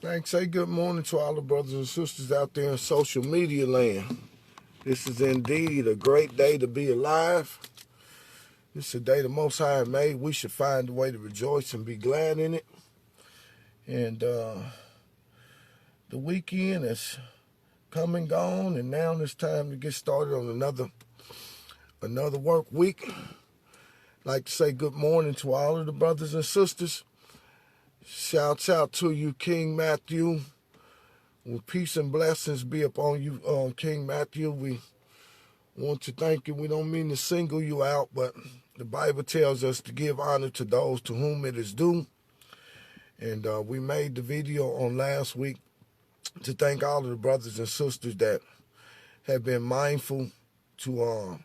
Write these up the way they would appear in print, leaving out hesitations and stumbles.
Thanks. Say good morning to all the brothers and sisters out there in social media land. This is indeed a great day to be alive. This is a day the Most High made. We should find a way to rejoice and be glad in it. And the weekend is come and gone, and now it's time to get started on another work week. I'd like to say good morning to all of the brothers and sisters. Shouts out to you, King Matthew. Well, peace and blessings be upon you, King Matthew. We want to thank you. We don't mean to single you out, but the Bible tells us to give honor to those to whom it is due. And we made the video on last week to thank all of the brothers and sisters that have been mindful to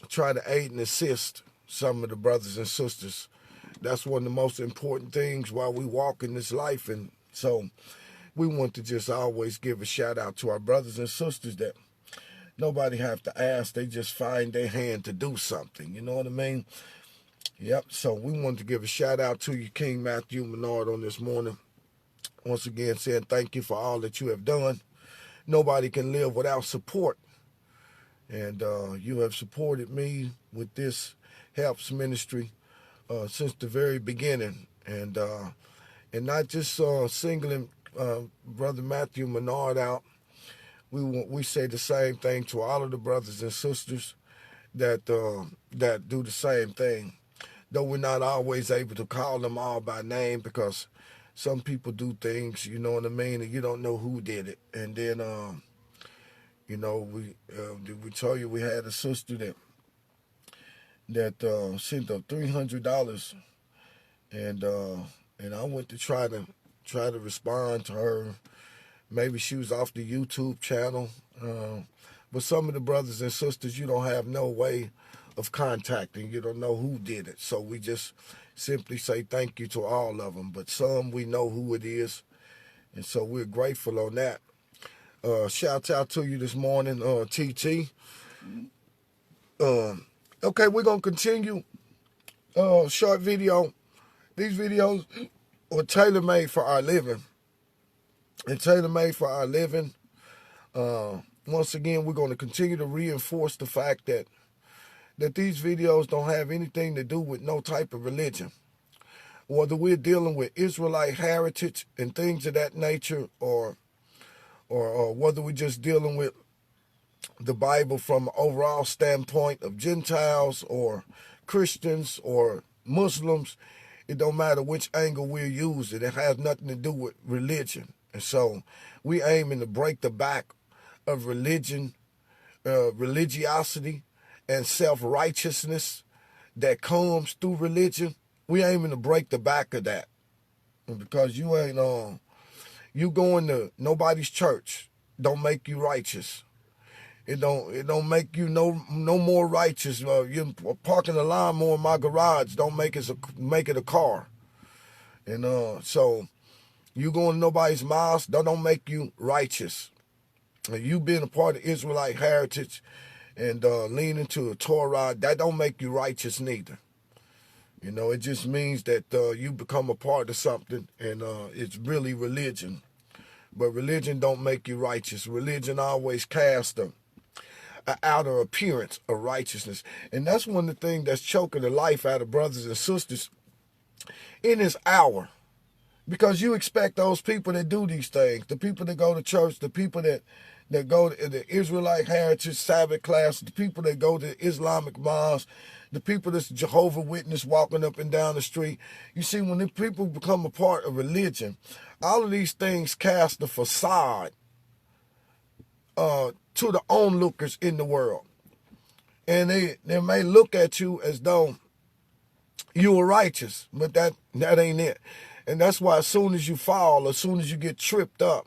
try to aid and assist some of the brothers and sisters. That's one of the most important things while we walk in this life. And so we want to just always give a shout out to our brothers and sisters that nobody have to ask. They just find their hand to do something. You know what I mean? Yep. So we want to give a shout out to you, King Matthew Menard, on this morning. Once again, saying thank you for all that you have done. Nobody can live without support. And you have supported me with this helps ministry since the very beginning, and not just singling Brother Matthew Menard out. We say the same thing to all of the brothers and sisters that do the same thing, though we're not always able to call them all by name because some people do things, you know what I mean, and you don't know who did it. And then we told you we had a sister that sent up $300, and I went to try to respond to her. Maybe she was off the YouTube channel, but some of the brothers and sisters, you don't have no way of contacting. You don't know who did it, so we just simply say thank you to all of them. But some we know who it is, and so we're grateful on that. Shouts out to you this morning, TT. Okay, we're going to continue. Short video. These videos are tailor-made for our living. And tailor-made for our living. Once again, we're going to continue to reinforce the fact that these videos don't have anything to do with no type of religion. Whether we're dealing with Israelite heritage and things of that nature, or whether we're just dealing with the Bible from an overall standpoint of Gentiles or Christians or Muslims, it don't matter which angle we're using. It has nothing to do with religion. And so we aiming to break the back of religion, religiosity, and self-righteousness that comes through religion. We aiming to break the back of that. Because you ain't you going to nobody's church don't make you righteous. It don't make you no more righteous. You parking a lawnmower in my garage don't make it a car. And so you going to nobody's mosque don't make you righteous. And you being a part of Israelite heritage and leaning to the Torah, that don't make you righteous neither. You know, it just means that you become a part of something, and it's really religion. But religion don't make you righteous. Religion always casts an outer appearance of righteousness. And that's one of the things that's choking the life out of brothers and sisters in this hour. Because you expect those people that do these things, the people that go to church, the people that go to the Israelite heritage Sabbath class, the people that go to Islamic mosques, the people that's Jehovah's Witness walking up and down the street. You see, when the people become a part of religion, all of these things cast a facade to the onlookers in the world. And they may look at you as though you are righteous, but that ain't it. And that's why as soon as you fall, as soon as you get tripped up,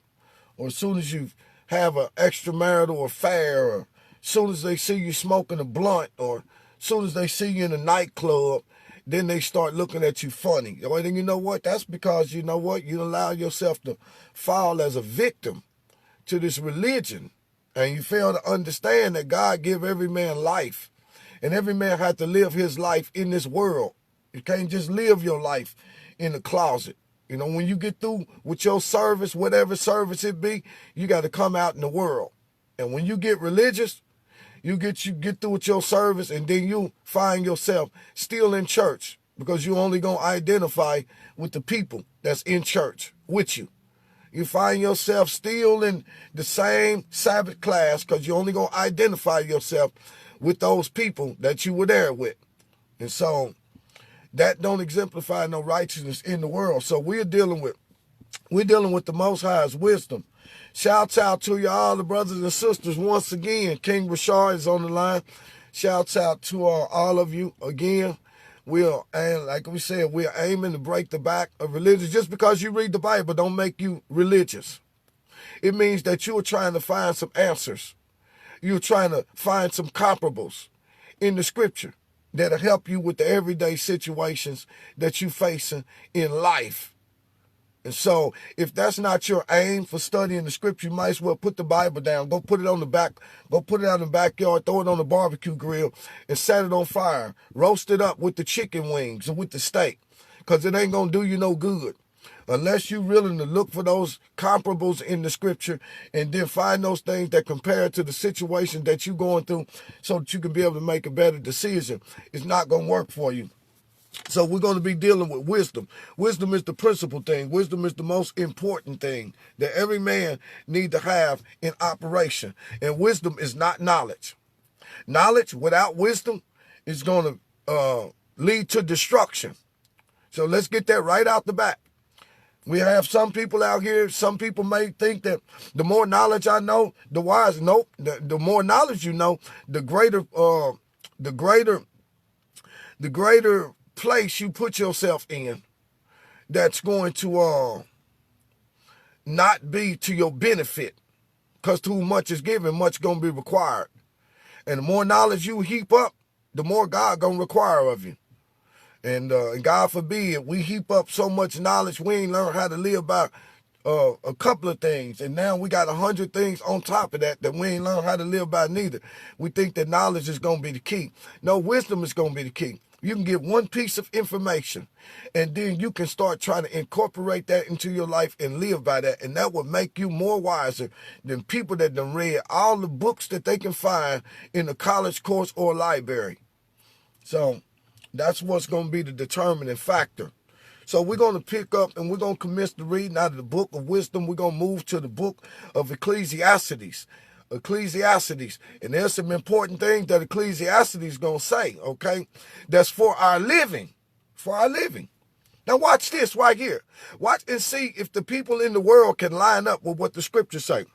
or as soon as you have an extramarital affair, or as soon as they see you smoking a blunt, or as soon as they see you in a nightclub, then they start looking at you funny. And you know what? That's because, you know what? You allow yourself to fall as a victim to this religion. And you fail to understand that God give every man life. And every man has to live his life in this world. You can't just live your life in the closet. You know, when you get through with your service, whatever service it be, you got to come out in the world. And when you get religious, you get through with your service, and then you find yourself still in church because you only going to identify with the people that's in church with you. You find yourself still in the same Sabbath class because you only going to identify yourself with those people that you were there with. And so that don't exemplify no righteousness in the world. So we're dealing with the Most High's wisdom. Shouts out to you all, the brothers and sisters, once again. King Rashard is on the line. Shouts out to all of you again. And like we said, we're aiming to break the back of religion. Just because you read the Bible don't make you religious. It means that you are trying to find some answers. You're trying to find some comparables in the scripture that'll help you with the everyday situations that you're facing in life. And so if that's not your aim for studying the scripture, you might as well put the Bible down. Go put it on the back. Go put it out in the backyard. Throw it on the barbecue grill and set it on fire. Roast it up with the chicken wings or with the steak, because it ain't going to do you no good unless you're willing to look for those comparables in the scripture and then find those things that compare to the situation that you're going through so that you can be able to make a better decision. It's not going to work for you. So we're going to be dealing with wisdom. Wisdom is the principal thing. Wisdom is the most important thing that every man need to have in operation. And wisdom is not knowledge. Knowledge without wisdom is going to lead to destruction. So let's get that right out the back. We have some people out here, some people may think that the more knowledge I know, the wiser. Nope. The more knowledge you know, the greater place you put yourself in that's going to not be to your benefit, because too much is given, much going to be required. And the more knowledge you heap up, the more God going to require of you. And God forbid, we heap up so much knowledge, we ain't learn how to live by a couple of things. And now we got 100 things on top of that we ain't learn how to live by neither. We think that knowledge is going to be the key. No, wisdom is going to be the key. You can get one piece of information, and then you can start trying to incorporate that into your life and live by that. And that will make you more wiser than people that done read all the books that they can find in a college course or library. So that's what's going to be the determining factor. So we're going to pick up and we're going to commence the reading out of the book of wisdom. We're going to move to the book of Ecclesiastes. And there's some important things that Ecclesiastes is going to say, okay? That's for our living. Now watch this right here. Watch and see if the people in the world can line up with what the scriptures say.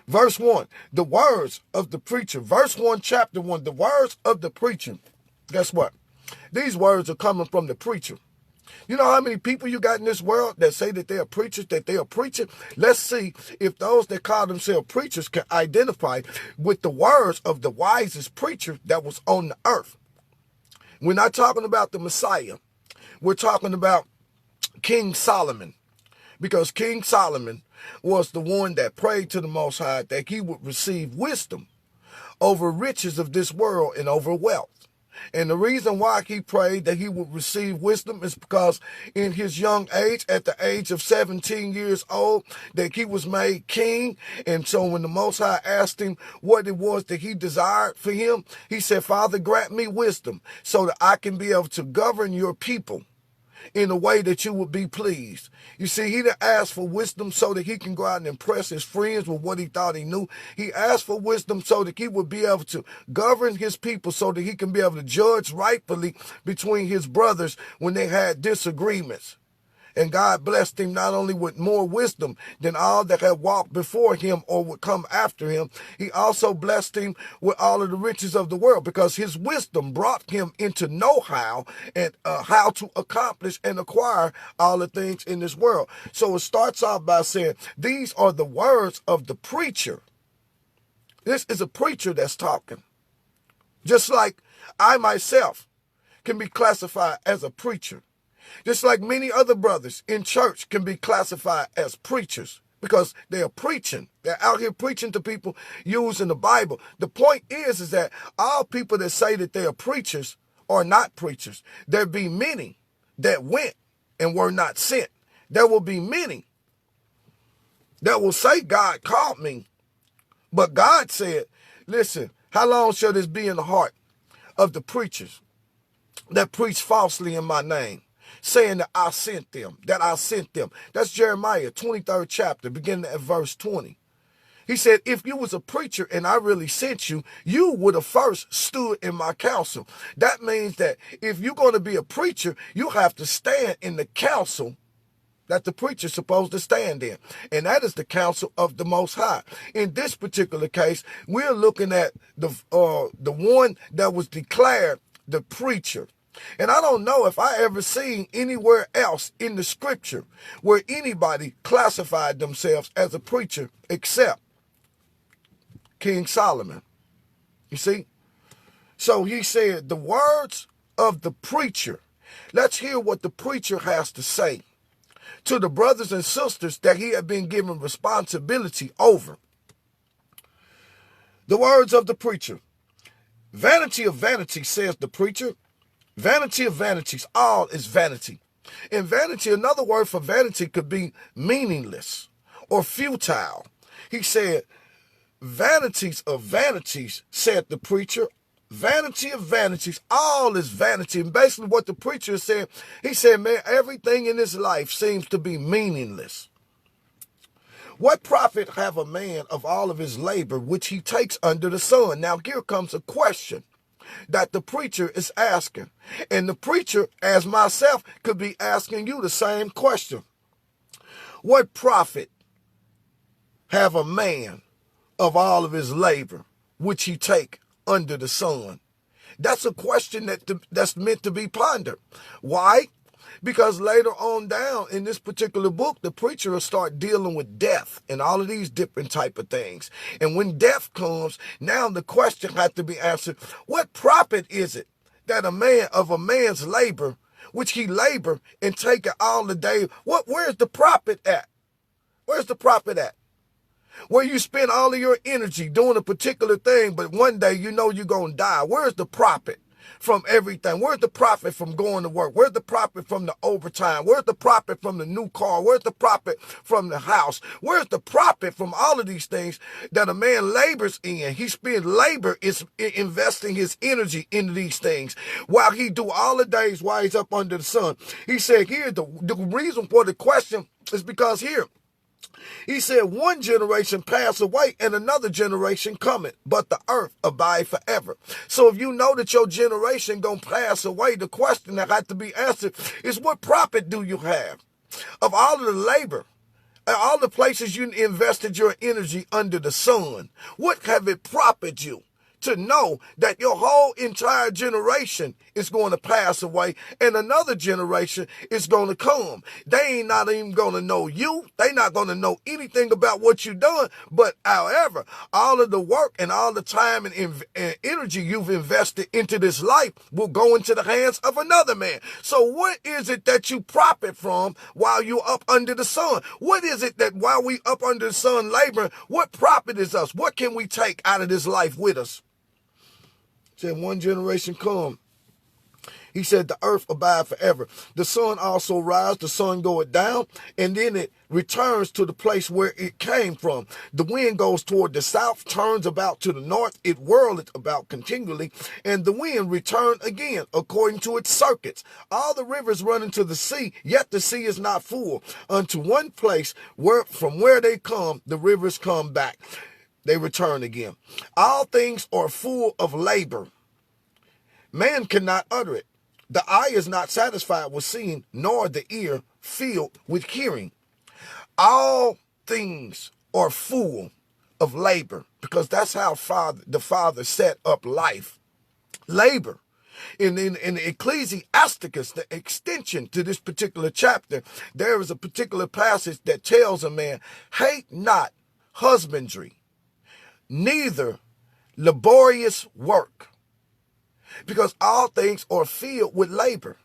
Verse 1, the words of the preacher. Verse 1, chapter 1, the words of the preacher. Guess what? These words are coming from the preacher. You know how many people you got in this world that say that they are preachers, that they are preaching? Let's see if those that call themselves preachers can identify with the words of the wisest preacher that was on the earth. We're not talking about the Messiah. We're talking about King Solomon, because King Solomon was the one that prayed to the Most High that he would receive wisdom over riches of this world and over wealth. And the reason why he prayed that he would receive wisdom is because in his young age, at the age of 17 years old, that he was made king. And so when the Most High asked him what it was that he desired for him, he said, Father, grant me wisdom so that I can be able to govern your people in a way that you would be pleased. You see, he didn't ask for wisdom so that he can go out and impress his friends with what he thought he knew. He asked for wisdom so that he would be able to govern his people, so that he can be able to judge rightfully between his brothers when they had disagreements. And God blessed him not only with more wisdom than all that had walked before him or would come after him, he also blessed him with all of the riches of the world, because his wisdom brought him into know-how and how to accomplish and acquire all the things in this world. So it starts off by saying, these are the words of the preacher. This is a preacher that's talking. Just like I myself can be classified as a preacher. Just like many other brothers in church can be classified as preachers, because they are preaching. They're out here preaching to people using the Bible. The point is that all people that say that they are preachers are not preachers. There be many that went and were not sent. There will be many that will say God called me, but God said, listen, how long shall this be in the heart of the preachers that preach falsely in my name, saying that I sent them, That's Jeremiah 23rd chapter, beginning at verse 20. He said, if you was a preacher and I really sent you, you would have first stood in my counsel. That means that if you're going to be a preacher, you have to stand in the counsel that the preacher's supposed to stand in. And that is the counsel of the Most High. In this particular case, we're looking at the one that was declared the preacher. And I don't know if I ever seen anywhere else in the scripture where anybody classified themselves as a preacher except King Solomon. You see? So he said, the words of the preacher. Let's hear what the preacher has to say to the brothers and sisters that he had been given responsibility over. The words of the preacher. Vanity of vanities, says the preacher. Vanity of vanities, all is vanity. And vanity, another word for vanity could be meaningless or futile. He said, vanities of vanities, said the preacher. Vanity of vanities, all is vanity. And basically what the preacher said, he said, man, everything in this life seems to be meaningless. What profit have a man of all of his labor which he takes under the sun? Now here comes a question that the preacher is asking. And the preacher, as myself, could be asking you the same question. What profit have a man of all of his labor which he take under the sun? That's a question that's meant to be pondered. Why? Because later on down in this particular book, the preacher will start dealing with death and all of these different type of things. And when death comes, now the question has to be answered. What profit is it that a man of a man's labor, which he labor and take it all the day? Where's the profit at? Where's the profit at? Where you spend all of your energy doing a particular thing, but one day you know you're going to die. Where's the profit from everything? Where's the profit from going to work? Where's the profit from the overtime? Where's the profit from the new car? Where's the profit from the house? Where's the profit from all of these things that a man labors in? He spends labor is investing his energy into these things while he do all the days while he's up under the sun. He said here, the reason for the question is because here, he said, one generation pass away and another generation cometh, but the earth abide forever. So if you know that your generation gonna pass away, the question that had to be answered is, what profit do you have of all of the labor, all the places you invested your energy under the sun? What have it profited you to know that your whole entire generation is going to pass away and another generation is going to come? They ain't not even going to know you. They not going to know anything about what you done. But however, all of the work and all the time and energy you've invested into this life will go into the hands of another man. So what is it that you profit from while you up under the sun? What is it that while we up under the sun laboring, what profit is us? What can we take out of this life with us? Said one generation come. He said the earth abide forever. The sun also rise, the sun goeth down, and then it returns to the place where it came from. The wind goes toward the south, turns about to the north, it whirleth about continually, and the wind return again according to its circuits. All the rivers run into the sea, yet the sea is not full. Unto one place where from where they come, the rivers come back. They return again. All things are full of labor. Man cannot utter it. The eye is not satisfied with seeing, nor the ear filled with hearing. All things are full of labor, because that's how the Father set up life. Labor. In Ecclesiasticus, the extension to this particular chapter, there is a particular passage that tells a man, hate not husbandry, neither laborious work, because all things are filled with labor.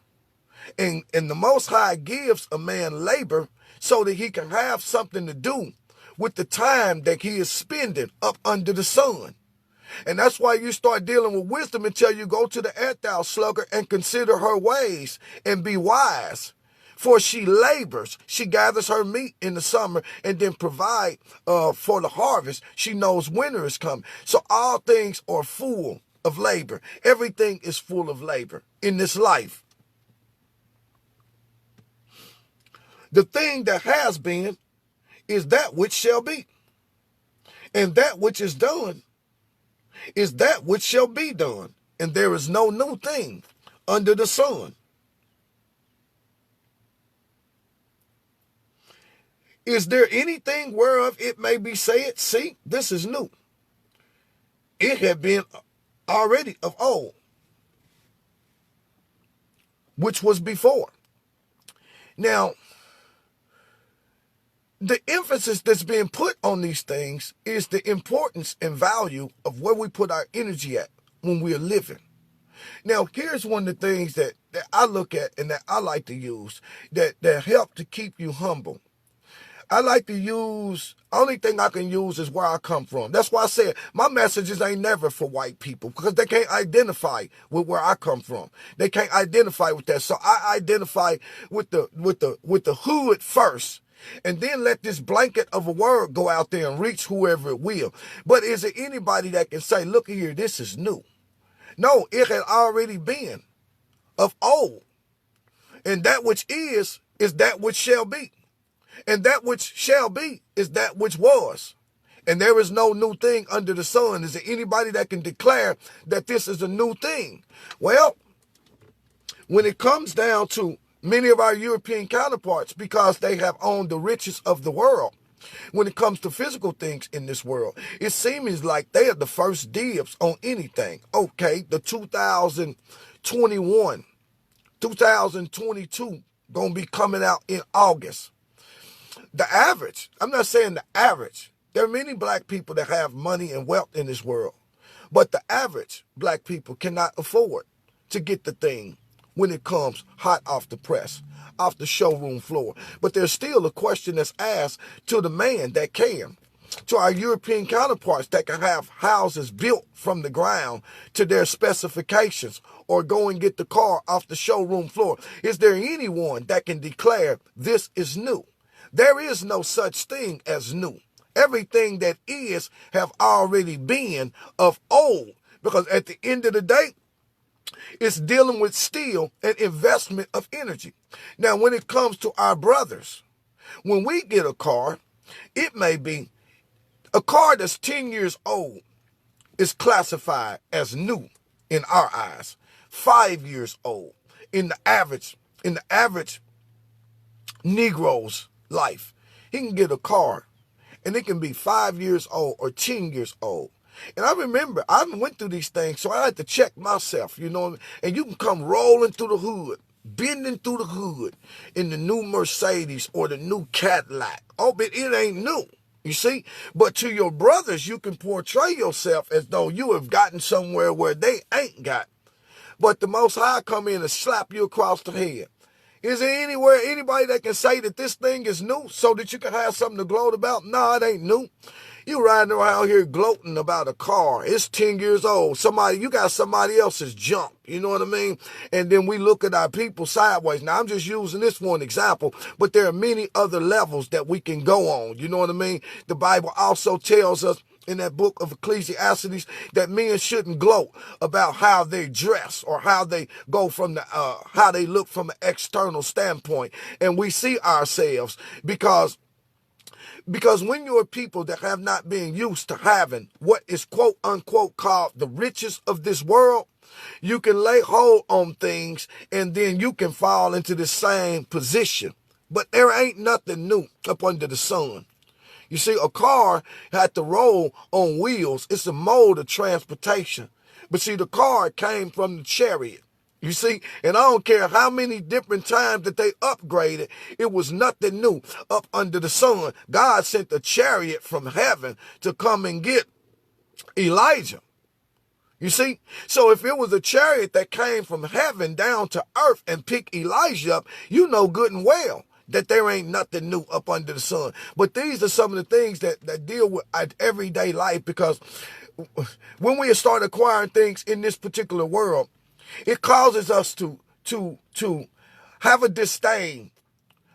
And the Most High gives a man labor so that he can have something to do with the time that he is spending up under the sun. And that's why you start dealing with wisdom until you go to the earth, thou sluggard, and consider her ways and be wise. For she labors, she gathers her meat in the summer and then provide for the harvest. She knows winter is coming. So all things are full of labor. Everything is full of labor in this life. The thing that has been is that which shall be. And that which is done is that which shall be done. And there is no new thing under the sun. Is there anything whereof it may be said, see, this is new? It had been already of old, which was before. Now, the emphasis that's being put on these things is the importance and value of where we put our energy at when we are living. Now, here's one of the things that I look at and that I like to use that help to keep you humble. I like to use, only thing I can use is where I come from. That's why I said my messages ain't never for white people, because they can't identify with where I come from. They can't identify with that. So I identify with the hood first, and then let this blanket of a word go out there and reach whoever it will. But is there anybody that can say, look here, this is new? No, it had already been of old. And that which is that which shall be. And that which shall be is that which was. And there is no new thing under the sun. Is there anybody that can declare that this is a new thing? Well, when it comes down to many of our European counterparts, because they have owned the riches of the world, when it comes to physical things in this world, it seems like they are the first dibs on anything. Okay, the 2021, 2022 gonna be coming out in August. The average, I'm not saying the average. There are many black people that have money and wealth in this world, but the average black people cannot afford to get the thing when it comes hot off the press, off the showroom floor. But there's still a question that's asked to the man that can, to our European counterparts that can have houses built from the ground to their specifications or go and get the car off the showroom floor. Is there anyone that can declare this is new? There is no such thing as new. Everything that is have already been of old, because at the end of the day, it's dealing with still an investment of energy. Now, when it comes to our brothers, when we get a car, it may be a car that's 10 years old is classified as new in our eyes. 5 years old in the average Negro's life. He can get a car and it can be 5 years old or 10 years old. And I remember I went through these things, so I had to check myself, you know, and you can come rolling through the hood, bending through the hood in the new Mercedes or the new Cadillac. Oh, but it ain't new, you see? But to your brothers, you can portray yourself as though you have gotten somewhere where they ain't got. But the Most High come in and slap you across the head. Is there anybody that can say that this thing is new so that you can have something to gloat about? No, it ain't new. You riding around here gloating about a car. It's 10 years old. You got somebody else's junk. You know what I mean? And then we look at our people sideways. Now, I'm just using this for an example, but there are many other levels that we can go on. You know what I mean? The Bible also tells us in that book of Ecclesiastes that men shouldn't gloat about how they dress or how they go from how they look from an external standpoint. And we see ourselves because when you're people that have not been used to having what is quote unquote called the riches of this world, you can lay hold on things and then you can fall into the same position. But there ain't nothing new up under the sun. You see, a car had to roll on wheels. It's a mode of transportation. But see, the car came from the chariot. You see, and I don't care how many different times that they upgraded, it was nothing new up under the sun. God sent a chariot from heaven to come and get Elijah. You see, so if it was a chariot that came from heaven down to earth and picked Elijah up, you know good and well that there ain't nothing new up under the sun. But these are some of the things that deal with our everyday life, because when we start acquiring things in this particular world, it causes us to have a disdain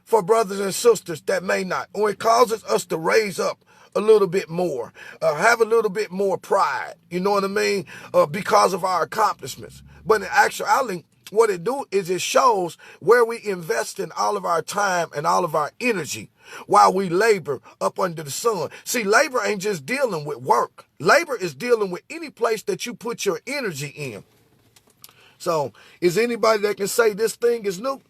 for brothers and sisters that may not, or it causes us to raise up a little bit more, have a little bit more pride, you know what I mean, because of our accomplishments. But in actuality, what it do is it shows where we invest in all of our time and all of our energy while we labor up under the sun. See, labor ain't just dealing with work. Labor is dealing with any place that you put your energy in. So is anybody that can say this thing is new?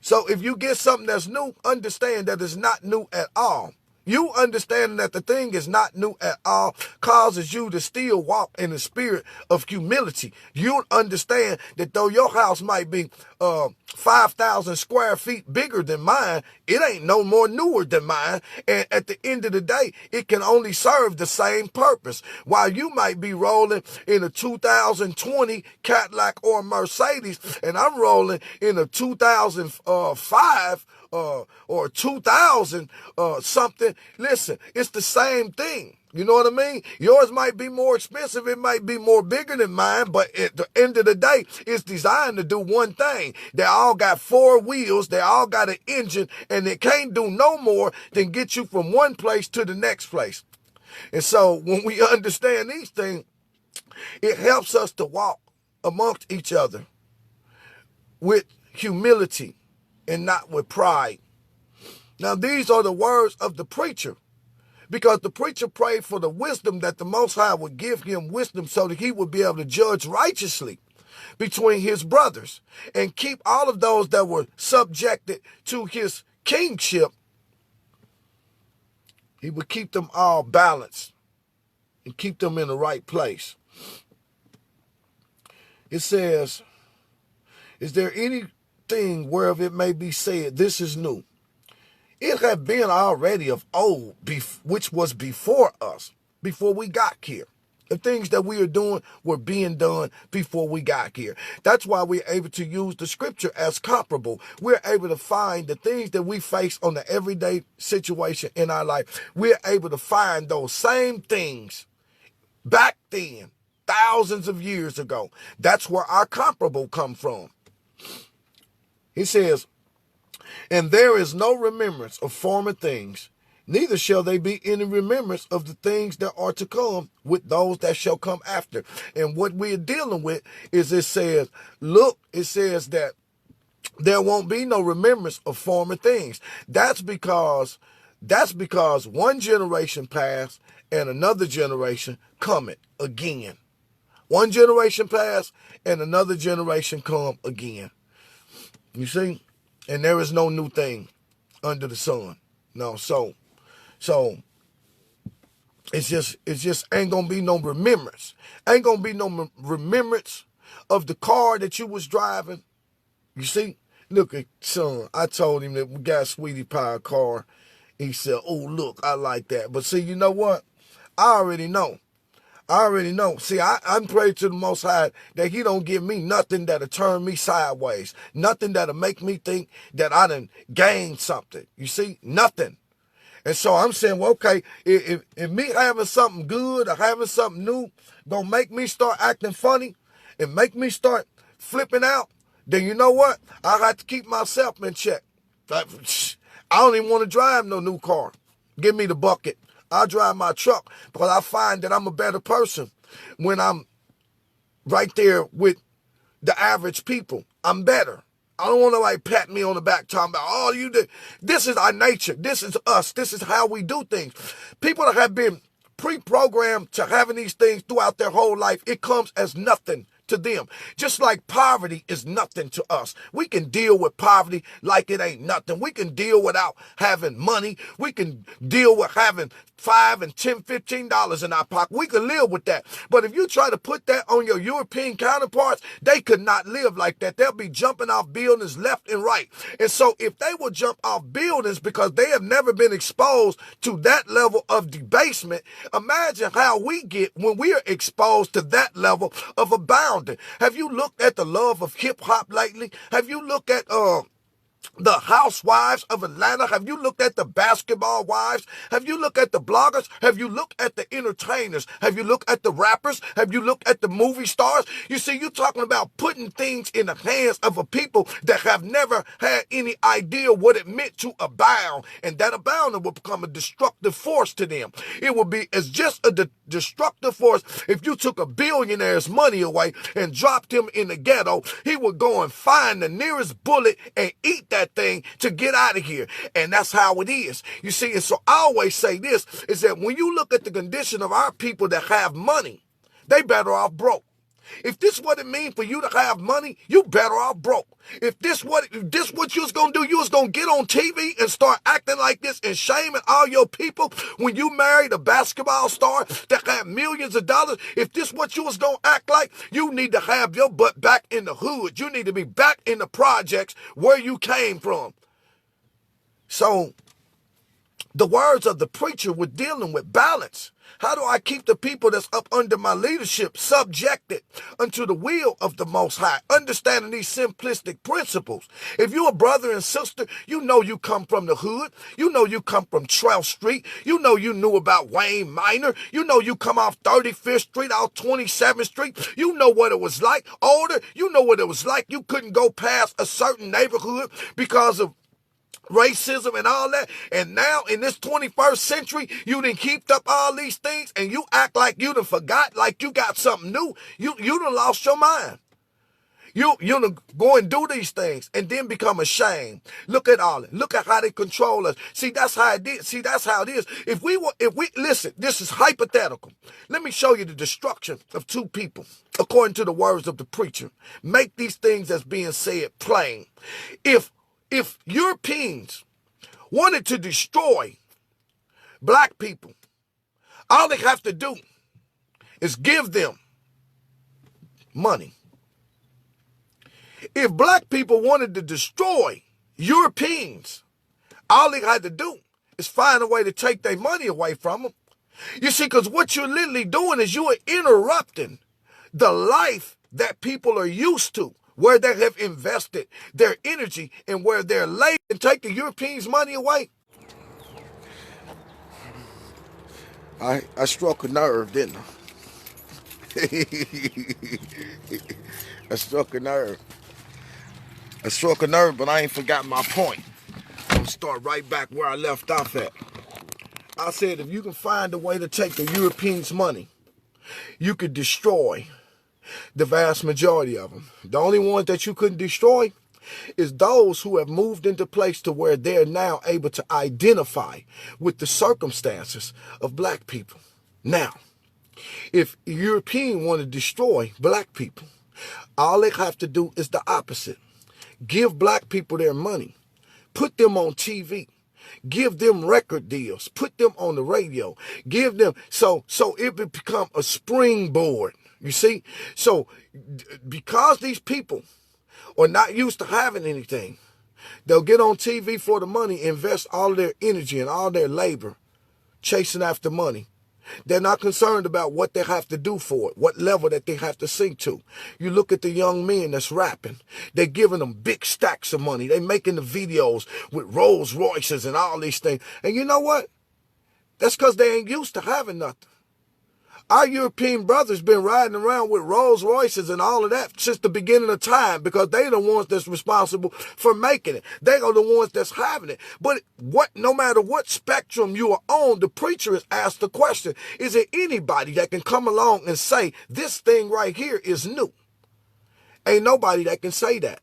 So if you get something that's new, understand that it's not new at all. You understanding that the thing is not new at all causes you to still walk in the spirit of humility. You understand that though your house might be 5,000 square feet bigger than mine, it ain't no more newer than mine. And at the end of the day, it can only serve the same purpose. While you might be rolling in a 2020 Cadillac or Mercedes, and I'm rolling in a 2005 or 2000 something. Listen, it's the same thing. You know what I mean? Yours might be more expensive. It might be more bigger than mine, but at the end of the day, it's designed to do one thing. They all got 4 wheels. They all got an engine, and it can't do no more than get you from one place to the next place. And so when we understand these things, it helps us to walk amongst each other with humility and not with pride. Now, these are the words of the preacher, because the preacher prayed for the wisdom that the Most High would give him wisdom so that he would be able to judge righteously between his brothers and keep all of those that were subjected to his kingship. He would keep them all balanced and keep them in the right place. It says, is there anything whereof it may be said, this is new? It had been already of old, which was before us, before we got here. The things that we are doing were being done before we got here. That's why we're able to use the scripture as comparable. We're able to find the things that we face on the everyday situation in our life. We're able to find those same things back then, thousands of years ago. That's where our comparable come from. He says, and there is no remembrance of former things, neither shall they be any remembrance of the things that are to come with those that shall come after. And what we're dealing with is it says, look, it says that there won't be no remembrance of former things. That's because one generation passed and another generation cometh again. One generation passed and another generation come again. You see? And there is no new thing under the sun. No, so it's just ain't gonna be no remembrance. Ain't gonna be no remembrance of the car that you was driving. You see? Look at son. I told him that we got Sweetie Pie a car. He said, oh, look, I like that. But see, you know what? I already know. See, I'm praying to the Most High that he don't give me nothing that'll turn me sideways. Nothing that'll make me think that I done gained something. You see? Nothing. And so I'm saying, well, okay, if me having something good or having something new gonna make me start acting funny and make me start flipping out, then you know what? I have to keep myself in check. I don't even want to drive no new car. Give me the bucket. I drive my truck because I find that I'm a better person when I'm right there with the average people. I'm better. I don't want nobody pat me on the back talking about, oh, you did. This is our nature. This is us. This is how we do things. People that have been pre-programmed to having these things throughout their whole life, it comes as nothing to them. Just like poverty is nothing to us. We can deal with poverty like it ain't nothing. We can deal without having money. We can deal with having $5 and $10, $15 in our pocket. We can live with that. But if you try to put that on your European counterparts, they could not live like that. They'll be jumping off buildings left and right. And so if they will jump off buildings because they have never been exposed to that level of debasement, imagine how we get when we are exposed to that level of abounding. Have you looked at the love of hip hop lately? Have you looked at the housewives of Atlanta? Have you looked at the basketball wives? Have you looked at the bloggers? Have you looked at the entertainers? Have you looked at the rappers? Have you looked at the movie stars? You see, you're talking about putting things in the hands of a people that have never had any idea what it meant to abound. And that abounding will become a destructive force to them. It will be as just a destructive force. If you took a billionaire's money away and dropped him in the ghetto, he would go and find the nearest bullet and eat that thing to get out of here. And that's how it is. You see, and so I always say this, is that when you look at the condition of our people that have money, they better off broke. If this what it means for you to have money, you better off broke. If this what you was gonna do, you was gonna get on TV and start acting like this and shaming all your people when you married a basketball star that had millions of dollars. If this what you was gonna act like, you need to have your butt back in the hood. You need to be back in the projects where you came from. So the words of the preacher were dealing with balance. How do I keep the people that's up under my leadership subjected unto the will of the Most High? Understanding these simplistic principles. If you're a brother and sister, you know you come from the hood. You know you come from Trail Street. You know you knew about Wayne Minor. You know you come off 35th Street, out 27th Street. You know what it was like. Older, you know what it was like. You couldn't go past a certain neighborhood because of racism and all that. And now in this 21st century, you done keeped up all these things and you act like you done forgot, like you got something new. You done lost your mind. You done go and do these things and then become ashamed. Look at all it. Look at how they control us. See, that's how it is. See, that's how it is. If we listen, this is hypothetical. Let me show you the destruction of two people according to the words of the preacher. Make these things that's being said plain. If Europeans wanted to destroy black people, all they have to do is give them money. If black people wanted to destroy Europeans, all they had to do is find a way to take their money away from them. You see, because what you're literally doing is you are interrupting the life that people are used to, where they have invested their energy and where they're laid, and take the Europeans' money away. I struck a nerve, didn't I? I struck a nerve. But I ain't forgot my point. I'm gonna start right back where I left off at. I said if you can find a way to take the Europeans' money, you could destroy the vast majority of them. The only ones that you couldn't destroy is those who have moved into place to where they're now able to identify with the circumstances of black people. Now, if a European want to destroy black people, all they have to do is the opposite. Give black people their money. Put them on TV. Give them record deals. Put them on the radio. Give them so it would become a springboard. You see? So because these people are not used to having anything, they'll get on TV for the money, invest all of their energy and all their labor chasing after money. They're not concerned about what they have to do for it, what level that they have to sink to. You look at the young men that's rapping. They're giving them big stacks of money. They're making the videos with Rolls Royces and all these things. And you know what? That's because they ain't used to having nothing. Our European brothers been riding around with Rolls Royces and all of that since the beginning of time, because they the ones that's responsible for making it. They are the ones that's having it. But no matter what spectrum you are on, the preacher is asked the question, is there anybody that can come along and say, this thing right here is new? Ain't nobody that can say that.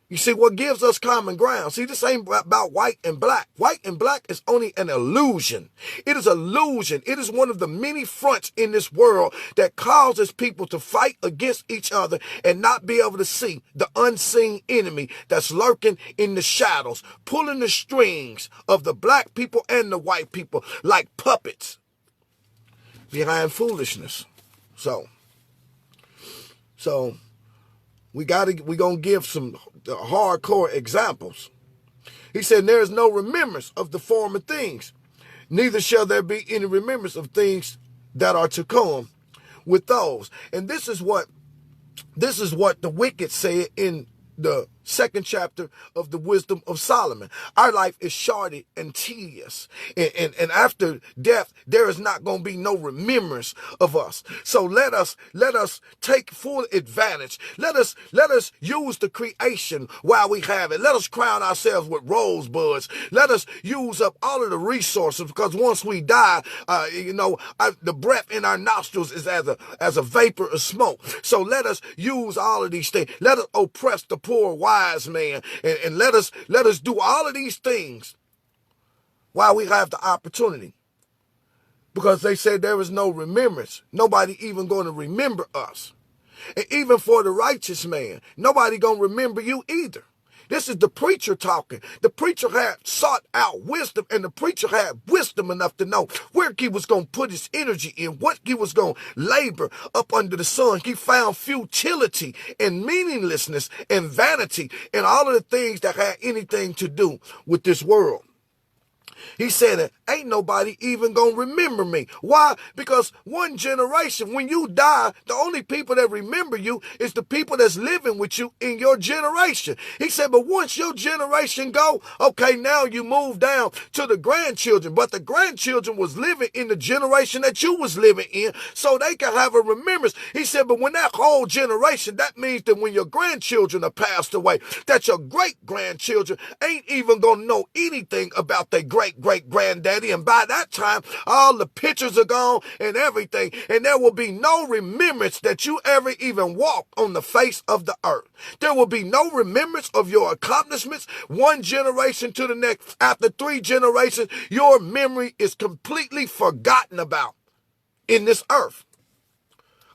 You see, what gives us common ground? See, this ain't about white and black. White and black is only an illusion. It is illusion. It is one of the many fronts in this world that causes people to fight against each other and not be able to see the unseen enemy that's lurking in the shadows, pulling the strings of the black people and the white people like puppets behind foolishness. So we're gonna give some hardcore examples. He said, there is no remembrance of the former things, neither shall there be any remembrance of things that are to come with those. And this is what the wicked said in the Second chapter of the Wisdom of Solomon. Our life is short and tedious. And after death, there is not going to be no remembrance of us. So let us take full advantage. Let us use the creation while we have it. Let us crown ourselves with rosebuds. Let us use up all of the resources, because once we die, the breath in our nostrils is as a vapor of smoke. So let us use all of these things. Let us oppress the poor wise man, and let us do all of these things while we have the opportunity, because they said there is no remembrance. Nobody even going to remember us. And even for the righteous man, nobody going to remember you either. This is the preacher talking. The preacher had sought out wisdom, and the preacher had wisdom enough to know where he was going to put his energy in, what he was going to labor up under the sun. He found futility and meaninglessness and vanity and all of the things that had anything to do with this world. He said, ain't nobody even going to remember me. Why? Because one generation, when you die, the only people that remember you is the people that's living with you in your generation. He said, but once your generation go, okay, now you move down to the grandchildren. But the grandchildren was living in the generation that you was living in, so they can have a remembrance. He said, but when that whole generation, that means that when your grandchildren are passed away, that your great-grandchildren ain't even going to know anything about their great-great-granddaddy. And by that time, all the pictures are gone and everything. And there will be no remembrance that you ever even walked on the face of the earth. There will be no remembrance of your accomplishments. One generation to the next, after 3 generations, your memory is completely forgotten about in this earth.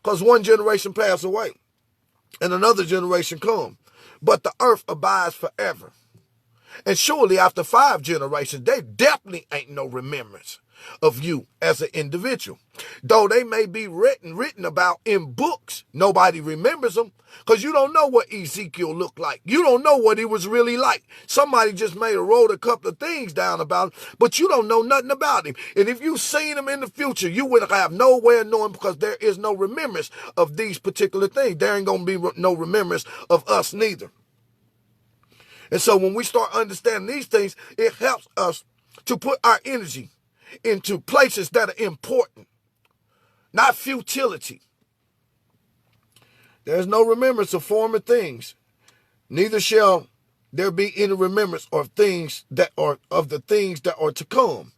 Because one generation passed away and another generation come. But the earth abides forever. And surely after 5 generations, there definitely ain't no remembrance of you as an individual. Though they may be written about in books, nobody remembers them, because you don't know what Ezekiel looked like. You don't know what he was really like. Somebody just may have wrote a couple of things down about him, but you don't know nothing about him. And if you seen him in the future, you would have no way of knowing, because there is no remembrance of these particular things. There ain't going to be no remembrance of us neither. And so when we start understanding these things, it helps us to put our energy into places that are important, not futility. There's no remembrance of former things, neither shall there be any remembrance of things that are of the things that are to come,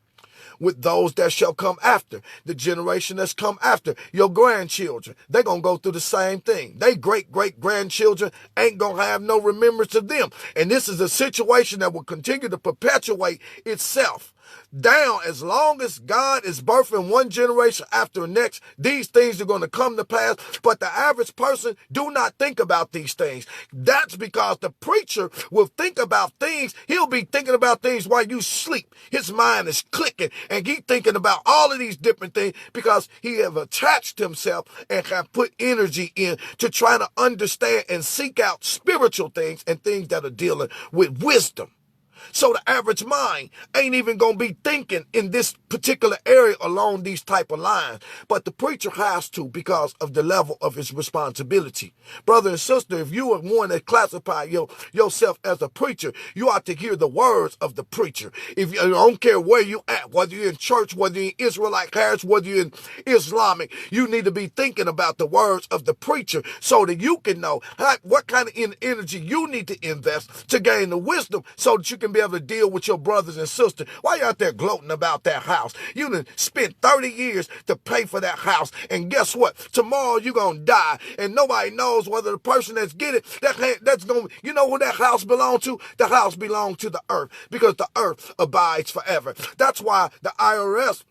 with those that shall come after, the generation that's come after, your grandchildren. They're going to go through the same thing. They great-great-grandchildren ain't going to have no remembrance of them. And this is a situation that will continue to perpetuate itself down as long as God is birthing one generation after the next. These things are going to come to pass, but the average person do not think about these things. That's because the preacher will think about things. He'll be thinking about things while you sleep. His mind is clicking and he's thinking about all of these different things, because he have attached himself and have put energy in to try to understand and seek out spiritual things and things that are dealing with wisdom. So the average mind ain't even going to be thinking in this particular area along these type of lines. But the preacher has to, because of the level of his responsibility. Brother and sister, if you are one that classify yourself as a preacher, you ought to hear the words of the preacher. If you, I don't care where you at, whether you're in church, whether you're in Israelite heritage, whether you're in Islamic, you need to be thinking about the words of the preacher so that you can know what kind of energy you need to invest to gain the wisdom so that you can be able to deal with your brothers and sisters. Why you out there gloating about that house? You done spent 30 years to pay for that house, and guess what? Tomorrow you're going to die, and nobody knows whether the person that's get it, that's going to, you know who that house belong to? The house belongs to the earth, because the earth abides forever. That's why the IRS,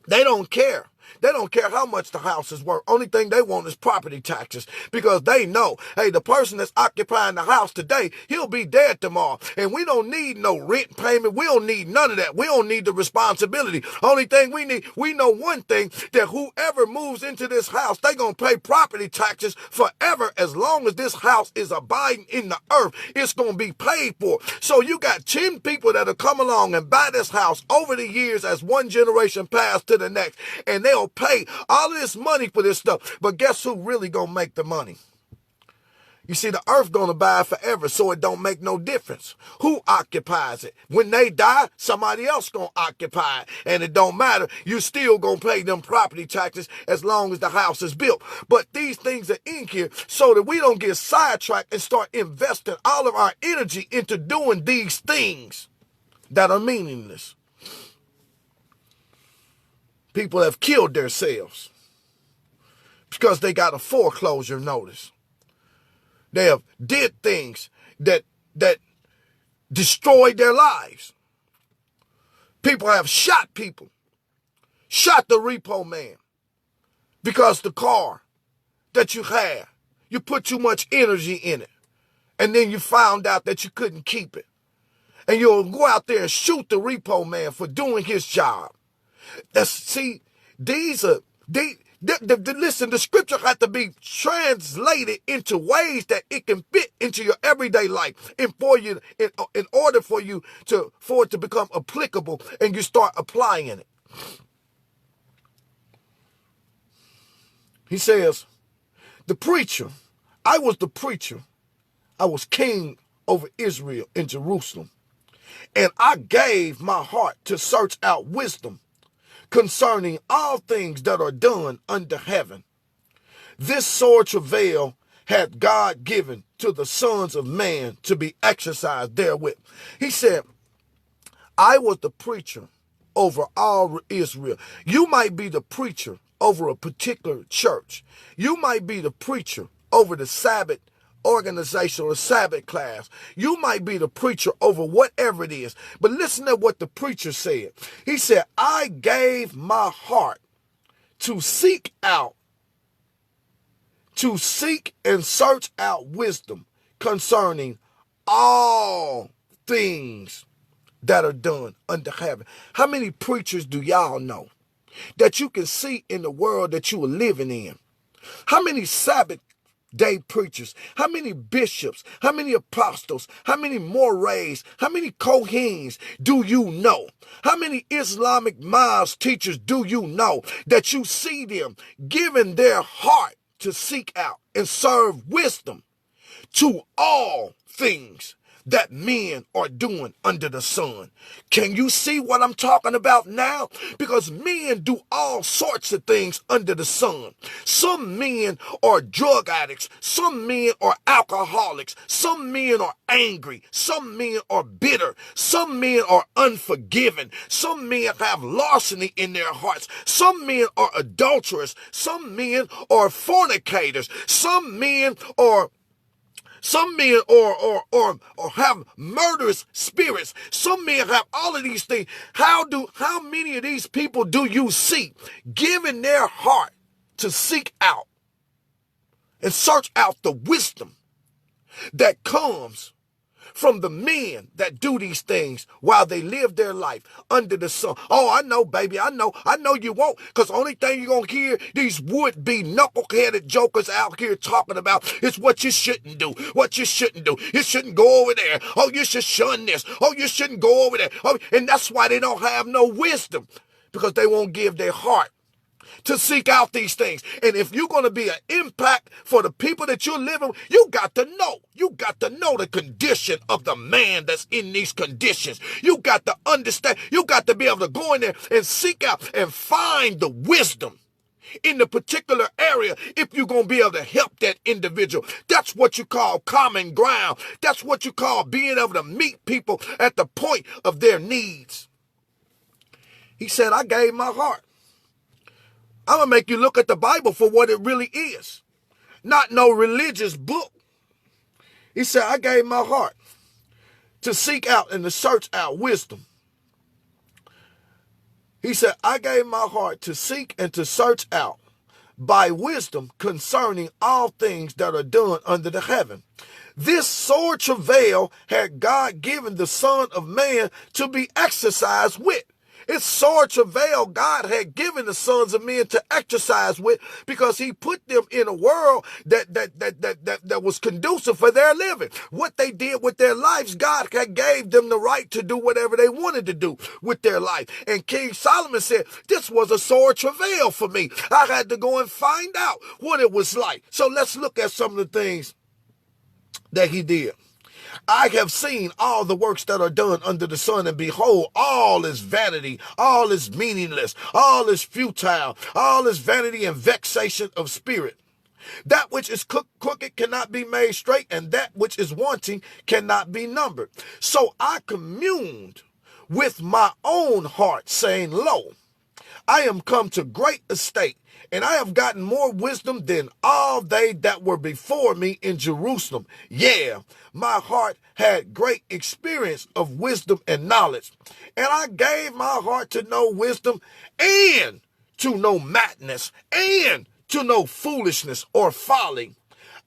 they don't care. They don't care how much the house is worth. Only thing they want is property taxes, because they know, hey, the person that's occupying the house today, he'll be dead tomorrow. And we don't need no rent payment. We don't need none of that. We don't need the responsibility. Only thing we know one thing, that whoever moves into this house, they going to pay property taxes forever. As long as this house is abiding in the earth, it's going to be paid for. So you got 10 people that'll come along and buy this house over the years as one generation passed to the next, and they'll pay all of this money for this stuff. But guess who really gonna make the money? You see, the earth gonna abide forever, so it don't make no difference who occupies it. When they die, somebody else gonna occupy it, and it don't matter. You still gonna pay them property taxes as long as the house is built. But these things are in here so that we don't get sidetracked and start investing all of our energy into doing these things that are meaningless. People have killed themselves because they got a foreclosure notice. They have did things that destroyed their lives. People have shot people. Shot the repo man. Because the car that you had, you put too much energy in it. And then you found out that you couldn't keep it. And you'll go out there and shoot the repo man for doing his job. Listen, the scripture has to be translated into ways that it can fit into your everyday life, and in order for it to become applicable, and you start applying it. He says, I was the preacher. I was king over Israel in Jerusalem, and I gave my heart to search out wisdom concerning all things that are done under heaven. This sore travail hath God given to the sons of man to be exercised therewith. He said, I was the preacher over all Israel. You might be the preacher over a particular church. You might be the preacher over the Sabbath organization or Sabbath class. You might be the preacher over whatever it is. But listen to what the preacher said. He said, I gave my heart to seek and search out wisdom concerning all things that are done under heaven. How many preachers do y'all know that you can see in the world that you are living in? How many Sabbath day preachers, how many bishops, how many apostles, how many mores, how many Kohens do you know? How many Islamic mosque teachers do you know that you see them giving their heart to seek out and serve wisdom to all things that men are doing under the sun? Can you see what I'm talking about now? Because men do all sorts of things under the sun. Some men are drug addicts. Some men are alcoholics. Some men are angry. Some men are bitter. Some men are unforgiving. Some men have larceny in their hearts. Some men are adulterers. Some men are fornicators. Some men or have murderous spirits. Some men have all of these things. How many of these people do you see giving their heart to seek out and search out the wisdom that comes from the men that do these things while they live their life under the sun? Oh, I know, baby. I know you won't, because the only thing you're going to hear these would-be knuckle-headed jokers out here talking about is what you shouldn't do, what you shouldn't do. You shouldn't go over there. Oh, you should shun this. Oh, you shouldn't go over there. Oh, and that's why they don't have no wisdom, because they won't give their heart to seek out these things. And if you're going to be an impact for the people that you're living with, you got to know the condition of the man that's in these conditions. You got to understand. You got to be able to go in there and seek out and find the wisdom in the particular area if you're going to be able to help that individual. That's what you call common ground. That's what you call being able to meet people at the point of their needs. He said, I gave my heart. I'm going to make you look at the Bible for what it really is, not no religious book. He said, I gave my heart to seek out and to search out wisdom. He said, I gave my heart to seek and to search out by wisdom concerning all things that are done under the heaven. This sore travail had God given the Son of Man to be exercised with. It's sore travail God had given the sons of men to exercise with, because he put them in a world that was conducive for their living. What they did with their lives, God had gave them the right to do whatever they wanted to do with their life. And King Solomon said, this was a sore travail for me. I had to go and find out what it was like. So let's look at some of the things that he did. I have seen all the works that are done under the sun, and behold, all is vanity, all is meaningless, all is futile, all is vanity and vexation of spirit. That which is crooked cannot be made straight, and that which is wanting cannot be numbered. So I communed with my own heart, saying, Lo, I am come to great estate, and I have gotten more wisdom than all they that were before me in Jerusalem. Yeah, my heart had great experience of wisdom and knowledge, and I gave my heart to know wisdom and to know madness and to know foolishness or folly.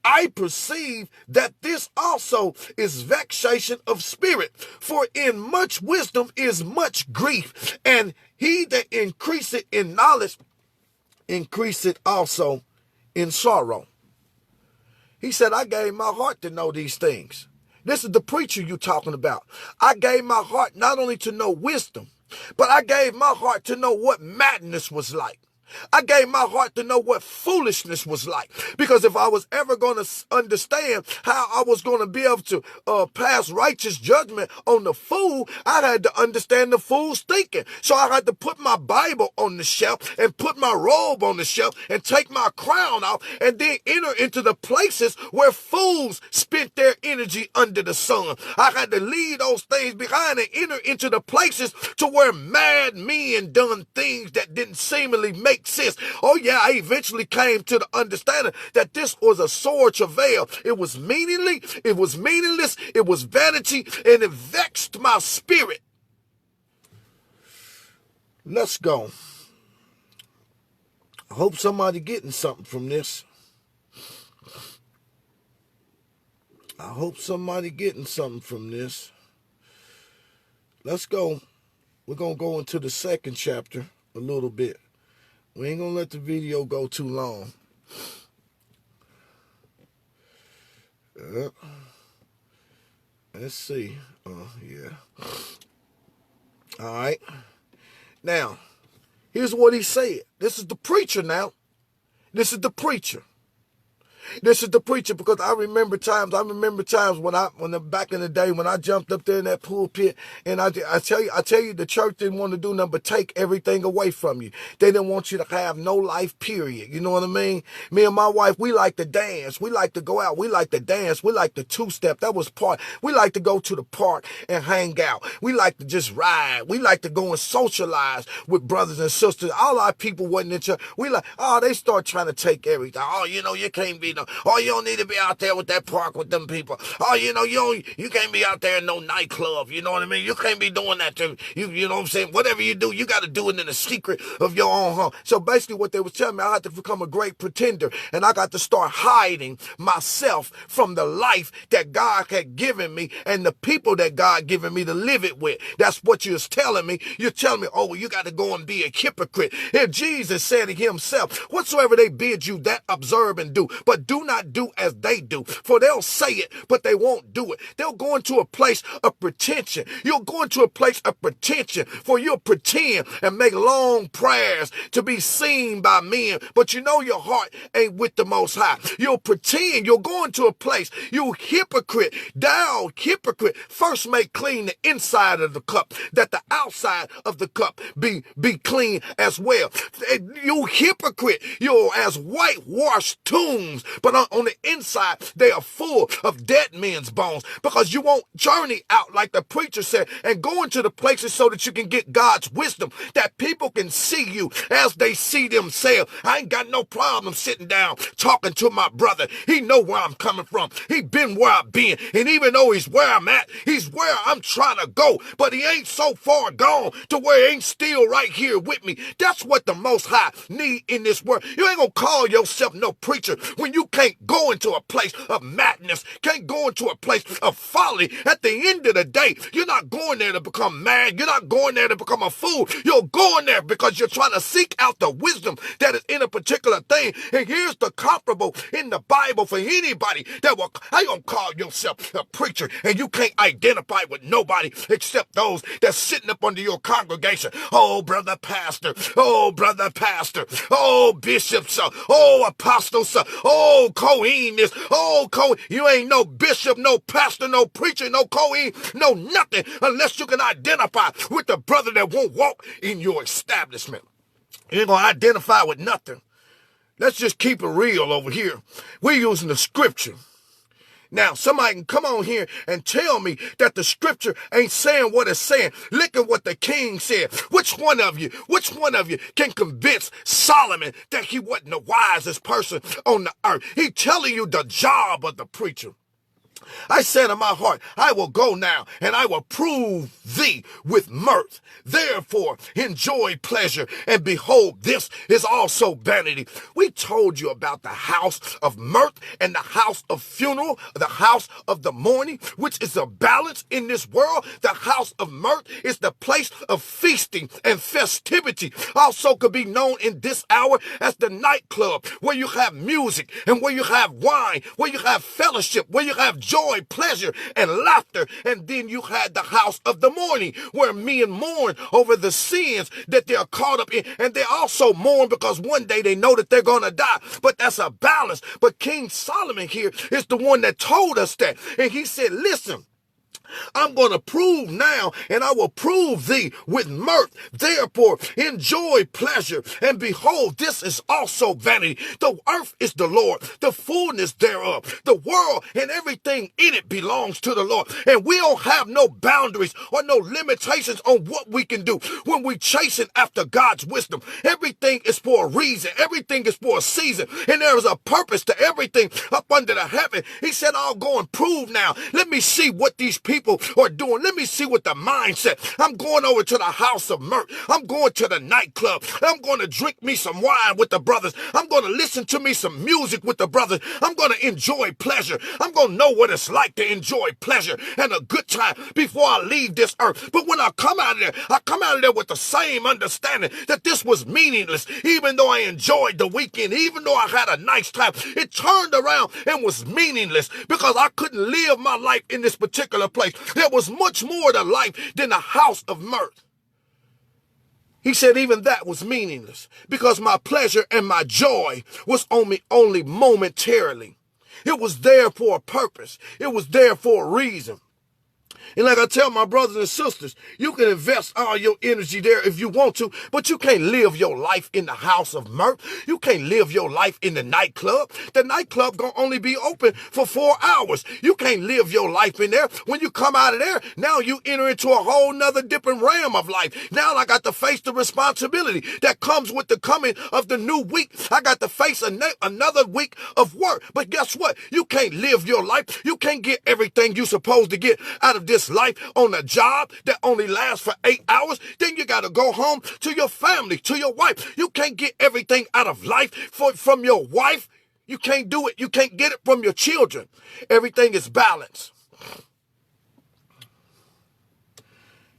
I perceive that this also is vexation of spirit, for in much wisdom is much grief, and he that increaseth in knowledge increaseth also in sorrow. He said, I gave my heart to know these things. This is the preacher you're talking about. I gave my heart not only to know wisdom, but I gave my heart to know what madness was like. I gave my heart to know what foolishness was like. Because if I was ever going to understand how I was going to be able to pass righteous judgment on the fool, I had to understand the fool's thinking. So I had to put my Bible on the shelf and put my robe on the shelf and take my crown off and then enter into the places where fools spent their energy under the sun. I had to leave those things behind and enter into the places to where mad men done things that didn't seemingly make sense. Oh yeah, I eventually came to the understanding that this was a sore travail. It was meaningless, it was vanity, and it vexed my spirit. Let's go. I hope somebody getting something from this. I hope somebody getting something from this. Let's go. We're going to go into the second chapter a little bit. We ain't going to let the video go too long. Let's see. Yeah. All right. Now, here's what he said. This is the preacher now. This is the preacher. This is the preacher, because I remember times when back in the day when I jumped up there in that pulpit, and I tell you, the church didn't want to do nothing but take everything away from you. They didn't want you to have no life, period. You know what I mean? Me and my wife, we like to dance. We like to go out. We like to dance. We like to two-step. That was part. We like to go to the park and hang out. We like to just ride. We like to go and socialize with brothers and sisters. All our people wasn't in church. We like, they start trying to take everything. You can't be you don't need to be out there with that park with them people. You can't be out there in no nightclub. You know what I mean? You can't be doing that to you know what I'm saying? Whatever you do, you got to do it in the secret of your own home. So basically what they was telling me, I had to become a great pretender, and I got to start hiding myself from the life that God had given me and the people that God given me to live it with. That's what you're telling me. You're telling me, you got to go and be a hypocrite. And Jesus said to himself, whatsoever they bid you, that observe and do, but do not do as they do, for they'll say it, but they won't do it. They'll go into a place of pretension. You'll go into a place of pretension, for you'll pretend and make long prayers to be seen by men, but you know your heart ain't with the Most High. You'll pretend. You'll go into a place. You hypocrite, thou hypocrite, first make clean the inside of the cup, that the outside of the cup be clean as well. You hypocrite, you're as whitewashed tombs, but on the inside, they are full of dead men's bones, because you won't journey out like the preacher said and go into the places so that you can get God's wisdom, that people can see you as they see themselves. I ain't got no problem sitting down talking to my brother. He know where I'm coming from. He been where I've been, and even though he's where I'm at, he's where I'm trying to go, but he ain't so far gone to where he ain't still right here with me. That's what the Most High need in this world. You ain't gonna call yourself no preacher when you can't go into a place of madness, can't go into a place of folly. At the end of the day, you're not going there to become mad. You're not going there to become a fool. You're going there because you're trying to seek out the wisdom that is in a particular thing. And here's the comparable in the Bible for anybody that will, how you gonna call yourself a preacher and you can't identify with nobody except those that's sitting up under your congregation? Oh, brother pastor. Oh, brother pastor. Oh, bishop, sir. Oh, apostle, sir. Oh, Oh, Cohen this. Oh, Cohen. You ain't no bishop, no pastor, no preacher, no Cohen, no nothing unless you can identify with the brother that won't walk in your establishment. You ain't going to identify with nothing. Let's just keep it real over here. We're using the scripture. Now, somebody can come on here and tell me that the scripture ain't saying what it's saying. Look at what the king said. Which one of you can convince Solomon that he wasn't the wisest person on the earth? He telling you the job of the preacher. I said in my heart, I will go now and I will prove thee with mirth. Therefore, enjoy pleasure, and behold, this is also vanity. We told you about the house of mirth and the house of funeral, the house of the mourning, which is a balance in this world. The house of mirth is the place of feasting and festivity. Also could be known in this hour as the nightclub, where you have music and where you have wine, where you have fellowship, where you have joy, pleasure, and laughter. And then you had the house of the mourning, where men mourn over the sins that they're caught up in. And they also mourn because one day they know that they're going to die. But that's a balance. But King Solomon here is the one that told us that. And he said, listen, I'm going to prove now, and I will prove thee with mirth. Therefore, enjoy pleasure, and behold, this is also vanity. The earth is the Lord, the fullness thereof. The world and everything in it belongs to the Lord. And we don't have no boundaries or no limitations on what we can do when we chasing after God's wisdom. Everything is for a reason. Everything is for a season. And there is a purpose to everything up under the heaven. He said, I'll go and prove now. Let me see what these people are doing. Let me see what the mindset. I'm going over to the house of mirth. I'm going to the nightclub. I'm going to drink me some wine with the brothers. I'm going to listen to me some music with the brothers. I'm going to enjoy pleasure. I'm going to know what it's like to enjoy pleasure and a good time before I leave this earth. But when I come out of there, I come out of there with the same understanding that this was meaningless. Even though I enjoyed the weekend, even though I had a nice time, it turned around and was meaningless because I couldn't live my life in this particular place. There was much more to life than a house of mirth. He said even that was meaningless because my pleasure and my joy was only momentarily. It was there for a purpose. It was there for a reason. And like I tell my brothers and sisters, you can invest all your energy there if you want to, but you can't live your life in the house of mirth. You can't live your life in the nightclub. The nightclub gonna only be open for 4 hours. You can't live your life in there. When you come out of there, now you enter into a whole nother different realm of life. Now I got to face the responsibility that comes with the coming of the new week. I got to face another week of work. But guess what? You can't live your life. You can't get everything you're supposed to get out of this life on a job that only lasts for 8 hours. Then you got to go home to your family, to your wife. You can't get everything out of life from your wife. You can't do it. You can't get it from your children. Everything is balanced.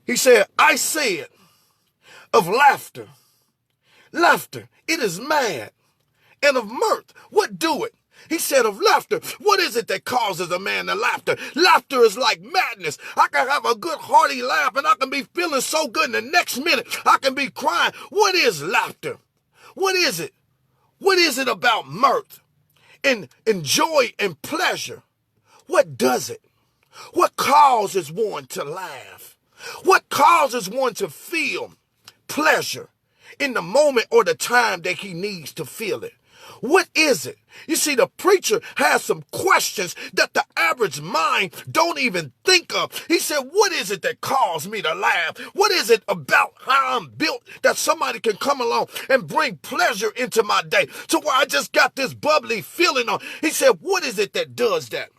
He said, I said of laughter, it is mad, and of mirth, what do it? He said of laughter, what is it that causes a man to laughter? Laughter is like madness. I can have a good hearty laugh and I can be feeling so good, and the next minute I can be crying. What is laughter? What is it? What is it about mirth and joy and pleasure? What does it? What causes one to laugh? What causes one to feel pleasure in the moment or the time that he needs to feel it? What is it? You see, the preacher has some questions that the average mind don't even think of. He said, what is it that caused me to laugh? What is it about how I'm built that somebody can come along and bring pleasure into my day to where I just got this bubbly feeling on? He said, what is it that does that?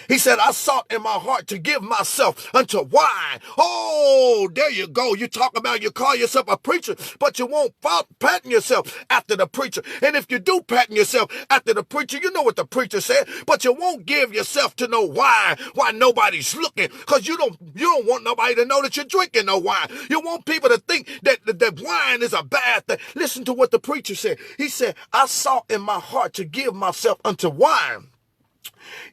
He said, I sought in my heart to give myself unto wine. Oh, there you go. You talk about, you call yourself a preacher, but you won't pattern yourself after the preacher. And if you do pattern yourself after the preacher, you know what the preacher said, but you won't give yourself to no wine while nobody's looking, because you don't want nobody to know that you're drinking no wine. You want people to think that wine is a bad thing. Listen to what the preacher said. He said, I sought in my heart to give myself unto wine.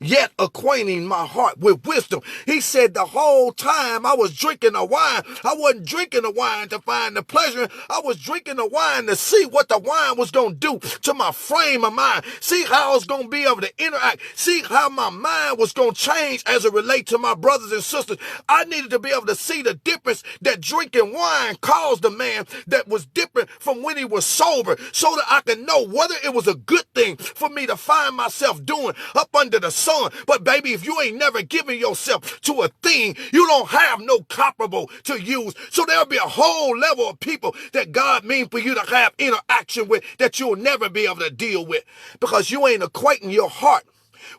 yet acquainting my heart with wisdom. He said the whole time I was drinking the wine, I wasn't drinking the wine to find the pleasure. I was drinking the wine to see what the wine was going to do to my frame of mind. See how I was going to be able to interact. See how my mind was going to change as it relates to my brothers and sisters. I needed to be able to see the difference that drinking wine caused a man that was different from when he was sober, so that I could know whether it was a good thing for me to find myself doing up under the sun. But baby, if you ain't never given yourself to a thing, you don't have no comparable to use. So there'll be a whole level of people that God means for you to have interaction with that you'll never be able to deal with, because you ain't acquainting your heart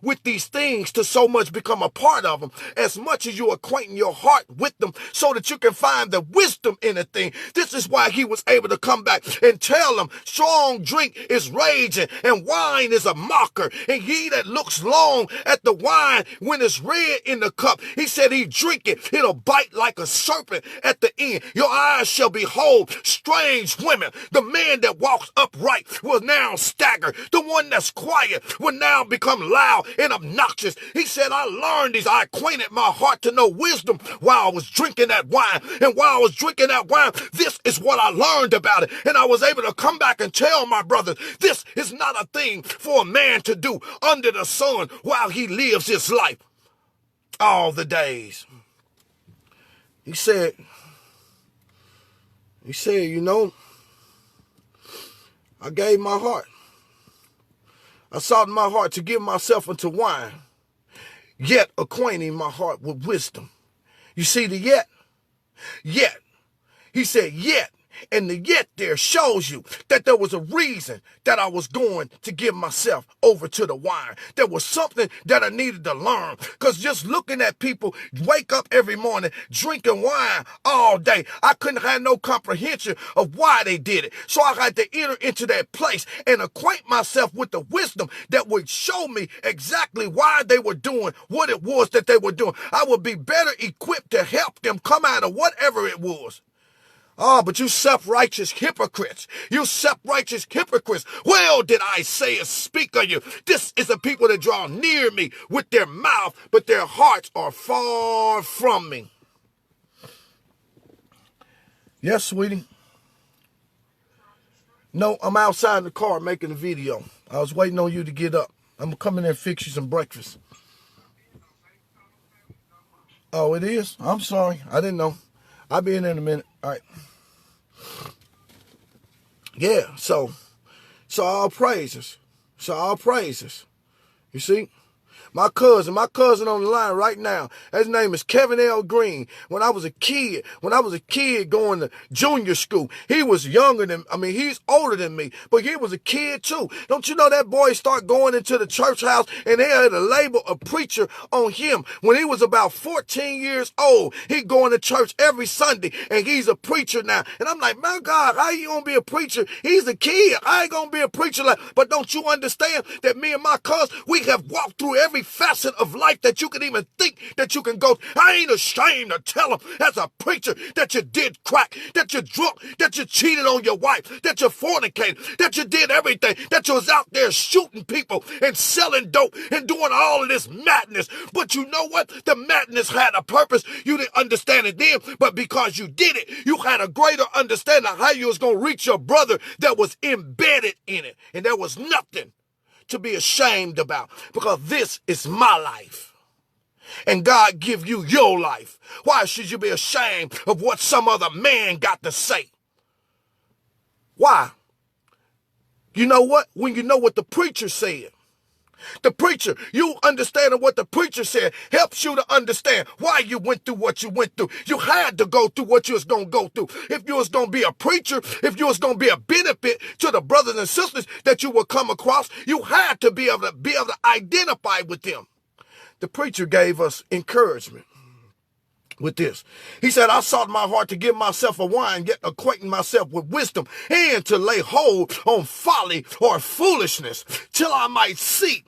with these things to so much become a part of them, as much as you're acquainting your heart with them so that you can find the wisdom in a thing. This is why he was able to come back and tell them, strong drink is raging and wine is a mocker, and he that looks long at the wine when it's red in the cup, he said he drink it, it'll bite like a serpent at the end. Your eyes shall behold strange women. The man that walks upright will now stagger. The one that's quiet will now become loud and obnoxious. He said, I learned these. I acquainted my heart to know wisdom while I was drinking that wine. And while I was drinking that wine, this is what I learned about it. And I was able to come back and tell my brothers, this is not a thing for a man to do under the sun while he lives his life all the days. He said, you know, I gave my heart. I sought in my heart to give myself unto wine, yet acquainting my heart with wisdom. You see the yet? Yet. He said yet. And the yet there shows you that there was a reason that I was going to give myself over to the wine. There was something that I needed to learn. Because just looking at people wake up every morning drinking wine all day, I couldn't have no comprehension of why they did it. So I had to enter into that place and acquaint myself with the wisdom that would show me exactly why they were doing what it was that they were doing. I would be better equipped to help them come out of whatever it was. Oh, but you self-righteous hypocrites. You self-righteous hypocrites. Well, did I say and speak of you? This is a people that draw near me with their mouth, but their hearts are far from me. Yes, sweetie. No, I'm outside the car making a video. I was waiting on you to get up. I'm coming there and fix you some breakfast. Oh, it is? I'm sorry. I didn't know. I'll be in there in a minute. All right. Yeah, so all praises. So all praises. You see? My cousin on the line right now, his name is Kevin L. Green. When I was a kid going to junior school, he was he's older than me, but he was a kid too. Don't you know that boy start going into the church house and they had to label a preacher on him when he was about 14 years old. He going to church every Sunday and he's a preacher now. And I'm like, my God, how you gonna be a preacher? He's a kid. I ain't gonna be a preacher but don't you understand that me and my cousin, we have walked through every facet of life that you can even think that you can go. I ain't ashamed to tell them as a preacher that you did crack, that you drunk, that you cheated on your wife, that you fornicated, that you did everything, that you was out there shooting people and selling dope and doing all of this madness. But you know what? The madness had a purpose. You didn't understand it then, but because you did it, you had a greater understanding of how you was going to reach your brother that was embedded in it. And there was nothing to be ashamed about, because this is my life and God give you your life. Why should you be ashamed of what some other man got to say? Why? You know what? When you know what the preacher said, the preacher, you understanding what the preacher said helps you to understand why you went through what you went through. You had to go through what you was going to go through. If you was going to be a preacher, if you was going to be a benefit to the brothers and sisters that you would come across, you had to be able to identify with them. The preacher gave us encouragement with this. He said, I sought my heart to give myself a wine, yet acquainting myself with wisdom, and to lay hold on folly or foolishness, till I might see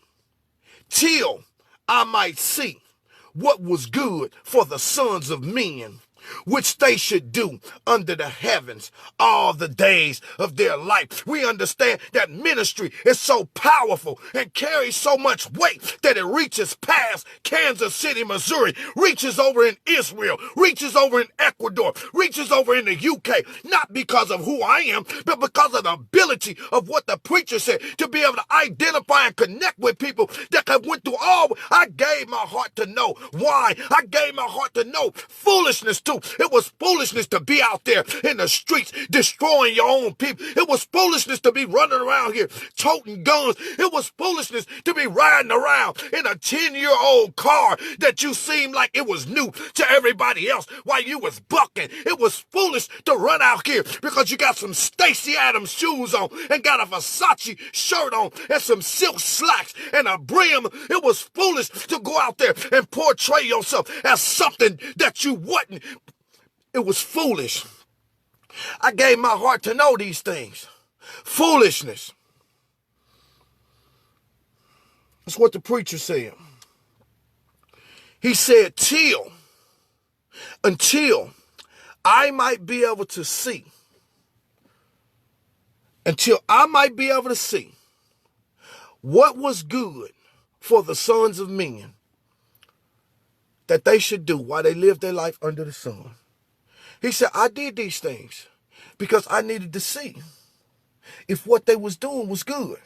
what was good for the sons of men, which they should do under the heavens all the days of their life. We understand that ministry is so powerful and carries so much weight that it reaches past Kansas City, Missouri, reaches over in Israel, reaches over in Ecuador, reaches over in the UK, not because of who I am, but because of the ability of what the preacher said, to be able to identify and connect with people that have went through all. I gave my heart to know why. I gave my heart to know foolishness too. It was foolishness to be out there in the streets destroying your own people. It was foolishness to be running around here toting guns. It was foolishness to be riding around in a 10-year-old car that you seemed like it was new to everybody else while you was bucking. It was foolish to run out here because you got some Stacey Adams shoes on and got a Versace shirt on and some silk slacks and a brim. It was foolish to go out there and portray yourself as something that you wasn't. It was foolish. I gave my heart to know these things. Foolishness. That's what the preacher said. He said, until I might be able to see, what was good for the sons of men that they should do while they live their life under the sun. He said, I did these things because I needed to see if what they was doing was good.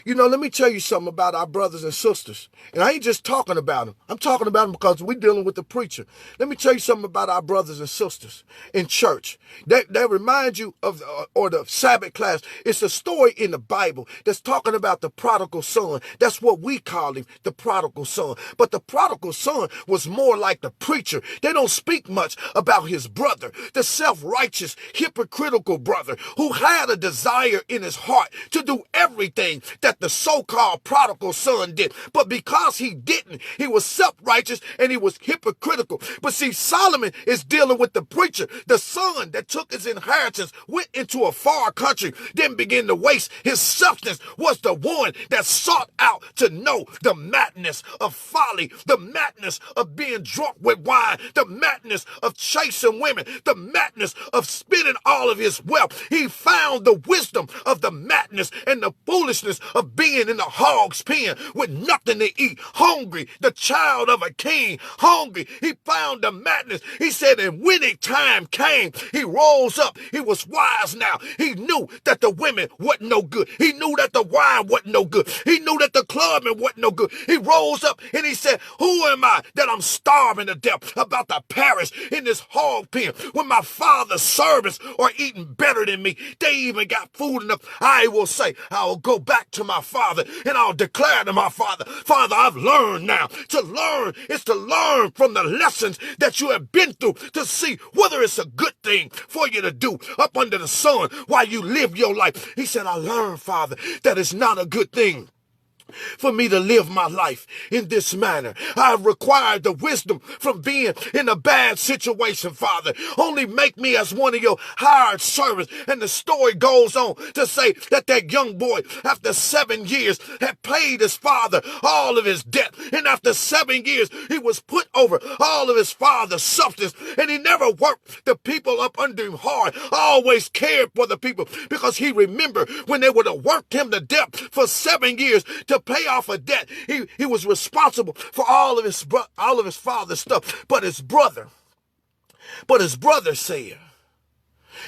You know, let me tell you something about our brothers and sisters. And I ain't just talking about them. I'm talking about them because we're dealing with the preacher. Let me tell you something about our brothers and sisters in church. They remind you of, or the Sabbath class. It's a story in the Bible that's talking about the prodigal son. That's what we call him, the prodigal son. But the prodigal son was more like the preacher. They don't speak much about his brother, the self-righteous, hypocritical brother who had a desire in his heart to do everything that the so-called prodigal son did. But because he didn't, he was self-righteous and he was hypocritical. But see, Solomon is dealing with the preacher, the son that took his inheritance, went into a far country, then began to waste his substance, was the one that sought out to know the madness of folly, the madness of being drunk with wine, the madness of chasing women, the madness of spending all of his wealth. He found the wisdom of the madness and the foolishness of being in the hog's pen with nothing to eat, hungry, the child of a king, hungry. He found the madness. He said, and when the time came, he rose up. He was wise now. He knew that the women wasn't no good. He knew that the wine wasn't no good. He knew that the clubbing wasn't no good. He rose up and he said, who am I that I'm starving to death about to perish in this hog pen when my father's servants are eating better than me? They even got food enough. I will say, I will go back to my father and I'll declare to my father, Father, I've learned now. To learn is to learn from the lessons that you have been through to see whether it's a good thing for you to do up under the sun while you live your life. He said, I learned, Father, that it's not a good thing for me to live my life in this manner. I've required the wisdom from being in a bad situation, Father. Only make me as one of your hired servants. And the story goes on to say that that young boy, after 7 years, had paid his father all of his debt. And after 7 years, he was put over all of his father's substance. And he never worked the people up under him hard. Always cared for the people because he remembered when they would have worked him to death for 7 years to pay off a debt. He was responsible for all of his father's stuff. But his brother said,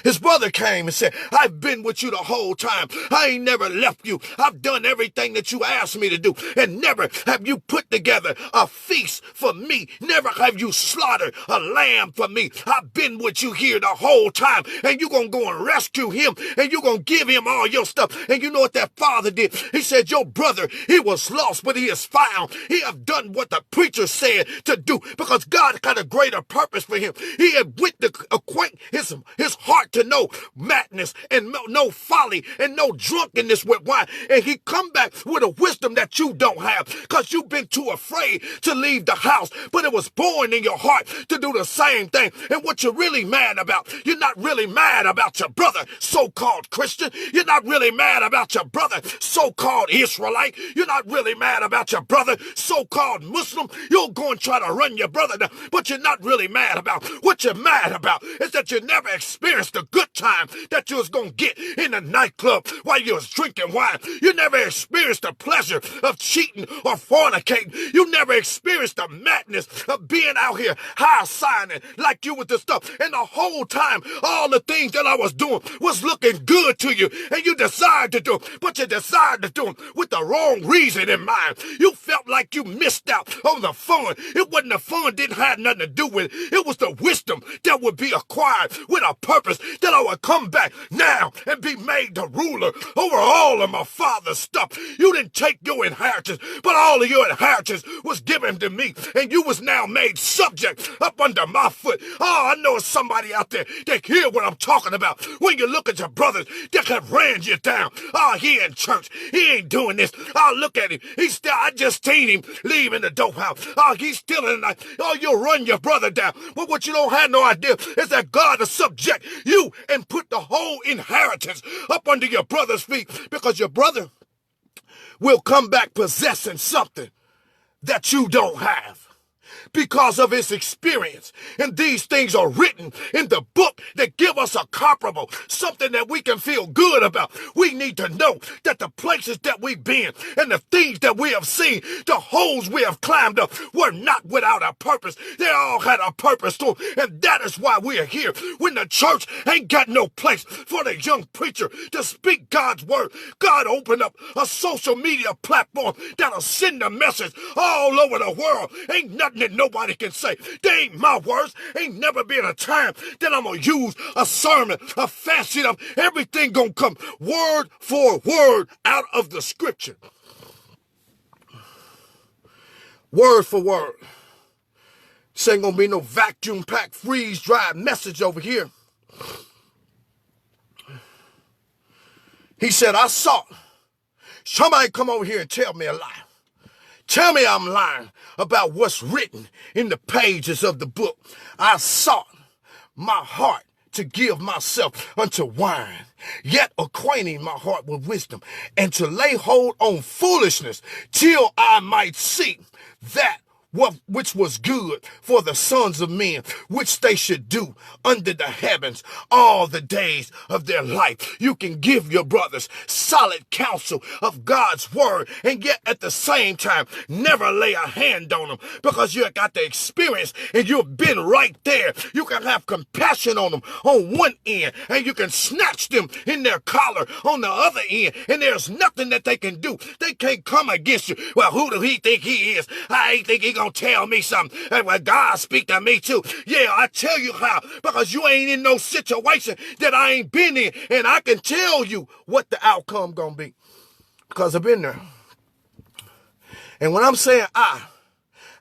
his brother came and said, I've been with you the whole time. I ain't never left you. I've done everything that you asked me to do. And never have you put together a feast for me. Never have you slaughtered a lamb for me. I've been with you here the whole time. And you're going to go and rescue him. And you're going to give him all your stuff. And you know what that father did? He said, your brother, he was lost, but he is found. He have done what the preacher said to do because God got a greater purpose for him. He had went to acquaint his heart heart to know madness and no folly and no drunkenness with wine. And he come back with a wisdom that you don't have because you've been too afraid to leave the house. But it was born in your heart to do the same thing. And what you're really mad about, you're not really mad about your brother, so-called Christian. You're not really mad about your brother, so-called Israelite. You're not really mad about your brother, so-called Muslim. You'll go and try to run your brother down, but you're not really mad about. What you're mad about is that you never experienced the good time that you was going to get in the nightclub while you was drinking wine. You never experienced the pleasure of cheating or fornicating. You never experienced the madness of being out here high-signing like you with the stuff. And the whole time, all the things that I was doing was looking good to you. And you decided to do them, but you decided to do them with the wrong reason in mind. You felt like you missed out on the fun. It wasn't the fun, didn't have nothing to do with it. It was the wisdom that would be acquired with a purpose that I would come back now and be made the ruler over all of my father's stuff. You didn't take your inheritance, but all of your inheritance was given to me, and you was now made subject up under my foot. Oh, I know somebody out there that hear what I'm talking about. When you look at your brothers that have ran you down. Oh, he in church. He ain't doing this. Oh, look at him. He's still, I just seen him leaving the dope house. Oh, he's still in the night. Oh, you'll run your brother down. But what you don't have no idea is that God will subject you and put the whole inheritance up under your brother's feet, because your brother will come back possessing something that you don't have because of his experience. And these things are written in the book that give us a comparable, something that we can feel good about. We need to know that the places that we've been and the things that we have seen, the holes we have climbed up, were not without a purpose. They all had a purpose to them. And that is why we are here. When the church ain't got no place for the young preacher to speak God's word, God opened up a social media platform that'll send a message all over the world. Ain't nothing that nobody can say. They ain't my words. Ain't never been a time that I'm going to use a sermon, a facet of everything going to come word for word out of the scripture. Word for word. This ain't going to be no vacuum packed, freeze dried message over here. He said, I saw somebody come over here and tell me a lie. Tell me I'm lying about what's written in the pages of the book. I sought my heart to give myself unto wine, yet acquainting my heart with wisdom, and to lay hold on foolishness till I might see that which was good for the sons of men, which they should do under the heavens all the days of their life. You can give your brothers solid counsel of God's word, and yet at the same time never lay a hand on them, because you got the experience and you've been right there. You can have compassion on them on one end, and you can snatch them in their collar on the other end, and there's nothing that they can do. They can't come against you. Well, who do he think he is? I ain't think he gonna tell me something. And when God speak to me too, yeah, I tell you how, because you ain't in no situation that I ain't been in, and I can tell you what the outcome gonna be, because I've been there. And when I'm saying I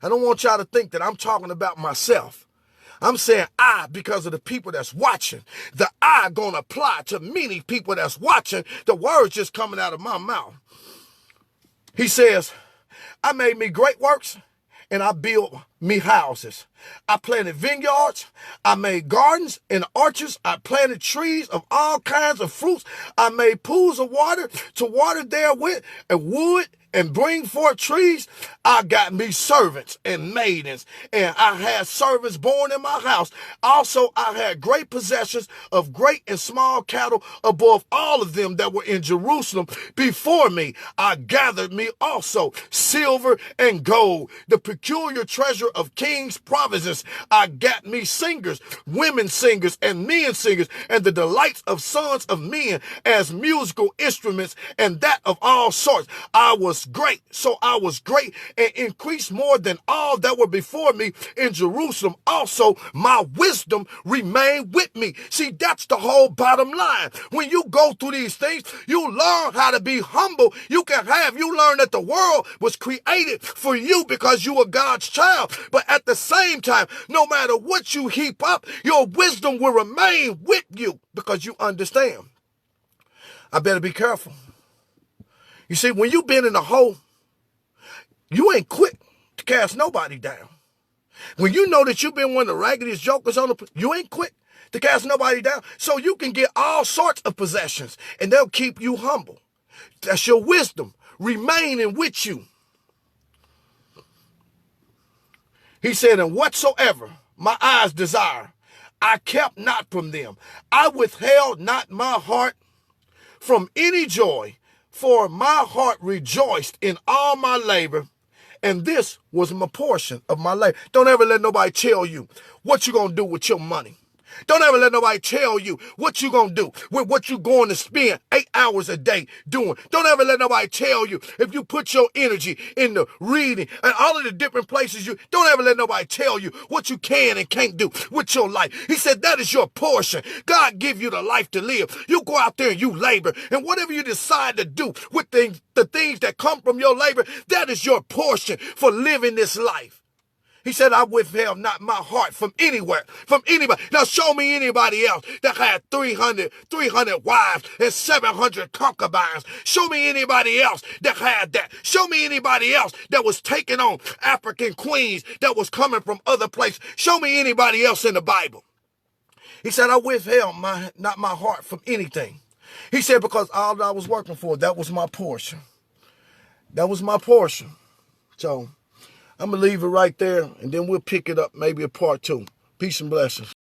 don't want y'all to think that I'm talking about myself. I'm saying I because of the people that's watching. The I gonna apply to many people that's watching. The words just coming out of my mouth. He says, I made me great works, and I built me houses. I planted vineyards. I made gardens and orchards. I planted trees of all kinds of fruits. I made pools of water to water therewith, and wood and bring forth trees. I got me servants and maidens, and I had servants born in my house. Also, I had great possessions of great and small cattle above all of them that were in Jerusalem before me. I gathered me also silver and gold, the peculiar treasure of kings' provinces. I got me singers, women singers, and men singers, and the delights of sons of men as musical instruments, and that of all sorts. I was great, so I was great, and increased more than all that were before me in Jerusalem. Also, my wisdom remained with me. See, that's the whole bottom line. When you go through these things, you learn how to be humble. You learn that the world was created for you because you were God's child. But at the same time, no matter what you heap up, your wisdom will remain with you because you understand. I better be careful. You see, when you've been in a hole, you ain't quick to cast nobody down. When you know that you've been one of the raggediest jokers on the, you ain't quick to cast nobody down. So you can get all sorts of possessions and they'll keep you humble. That's your wisdom remaining with you. He said, and whatsoever my eyes desire, I kept not from them. I withheld not my heart from any joy, for my heart rejoiced in all my labor, and this was my portion of my labor. Don't ever let nobody tell you what you're going to do with your money. Don't ever let nobody tell you what you're going to do with what you're going to spend 8 hours a day doing. Don't ever let nobody tell you if you put your energy into reading and all of the different places you, don't ever let nobody tell you what you can and can't do with your life. He said that is your portion. God give you the life to live. You go out there and you labor, and whatever you decide to do with the things that come from your labor, that is your portion for living this life. He said, I withheld not my heart from anywhere, from anybody. Now show me anybody else that had 300 wives and 700 concubines. Show me anybody else that had that. Show me anybody else that was taking on African queens that was coming from other places. Show me anybody else in the Bible. He said, I withheld not my heart from anything. He said, because all that I was working for, that was my portion. That was my portion. So I'm going to leave it right there, and then we'll pick it up maybe a part 2. Peace and blessings.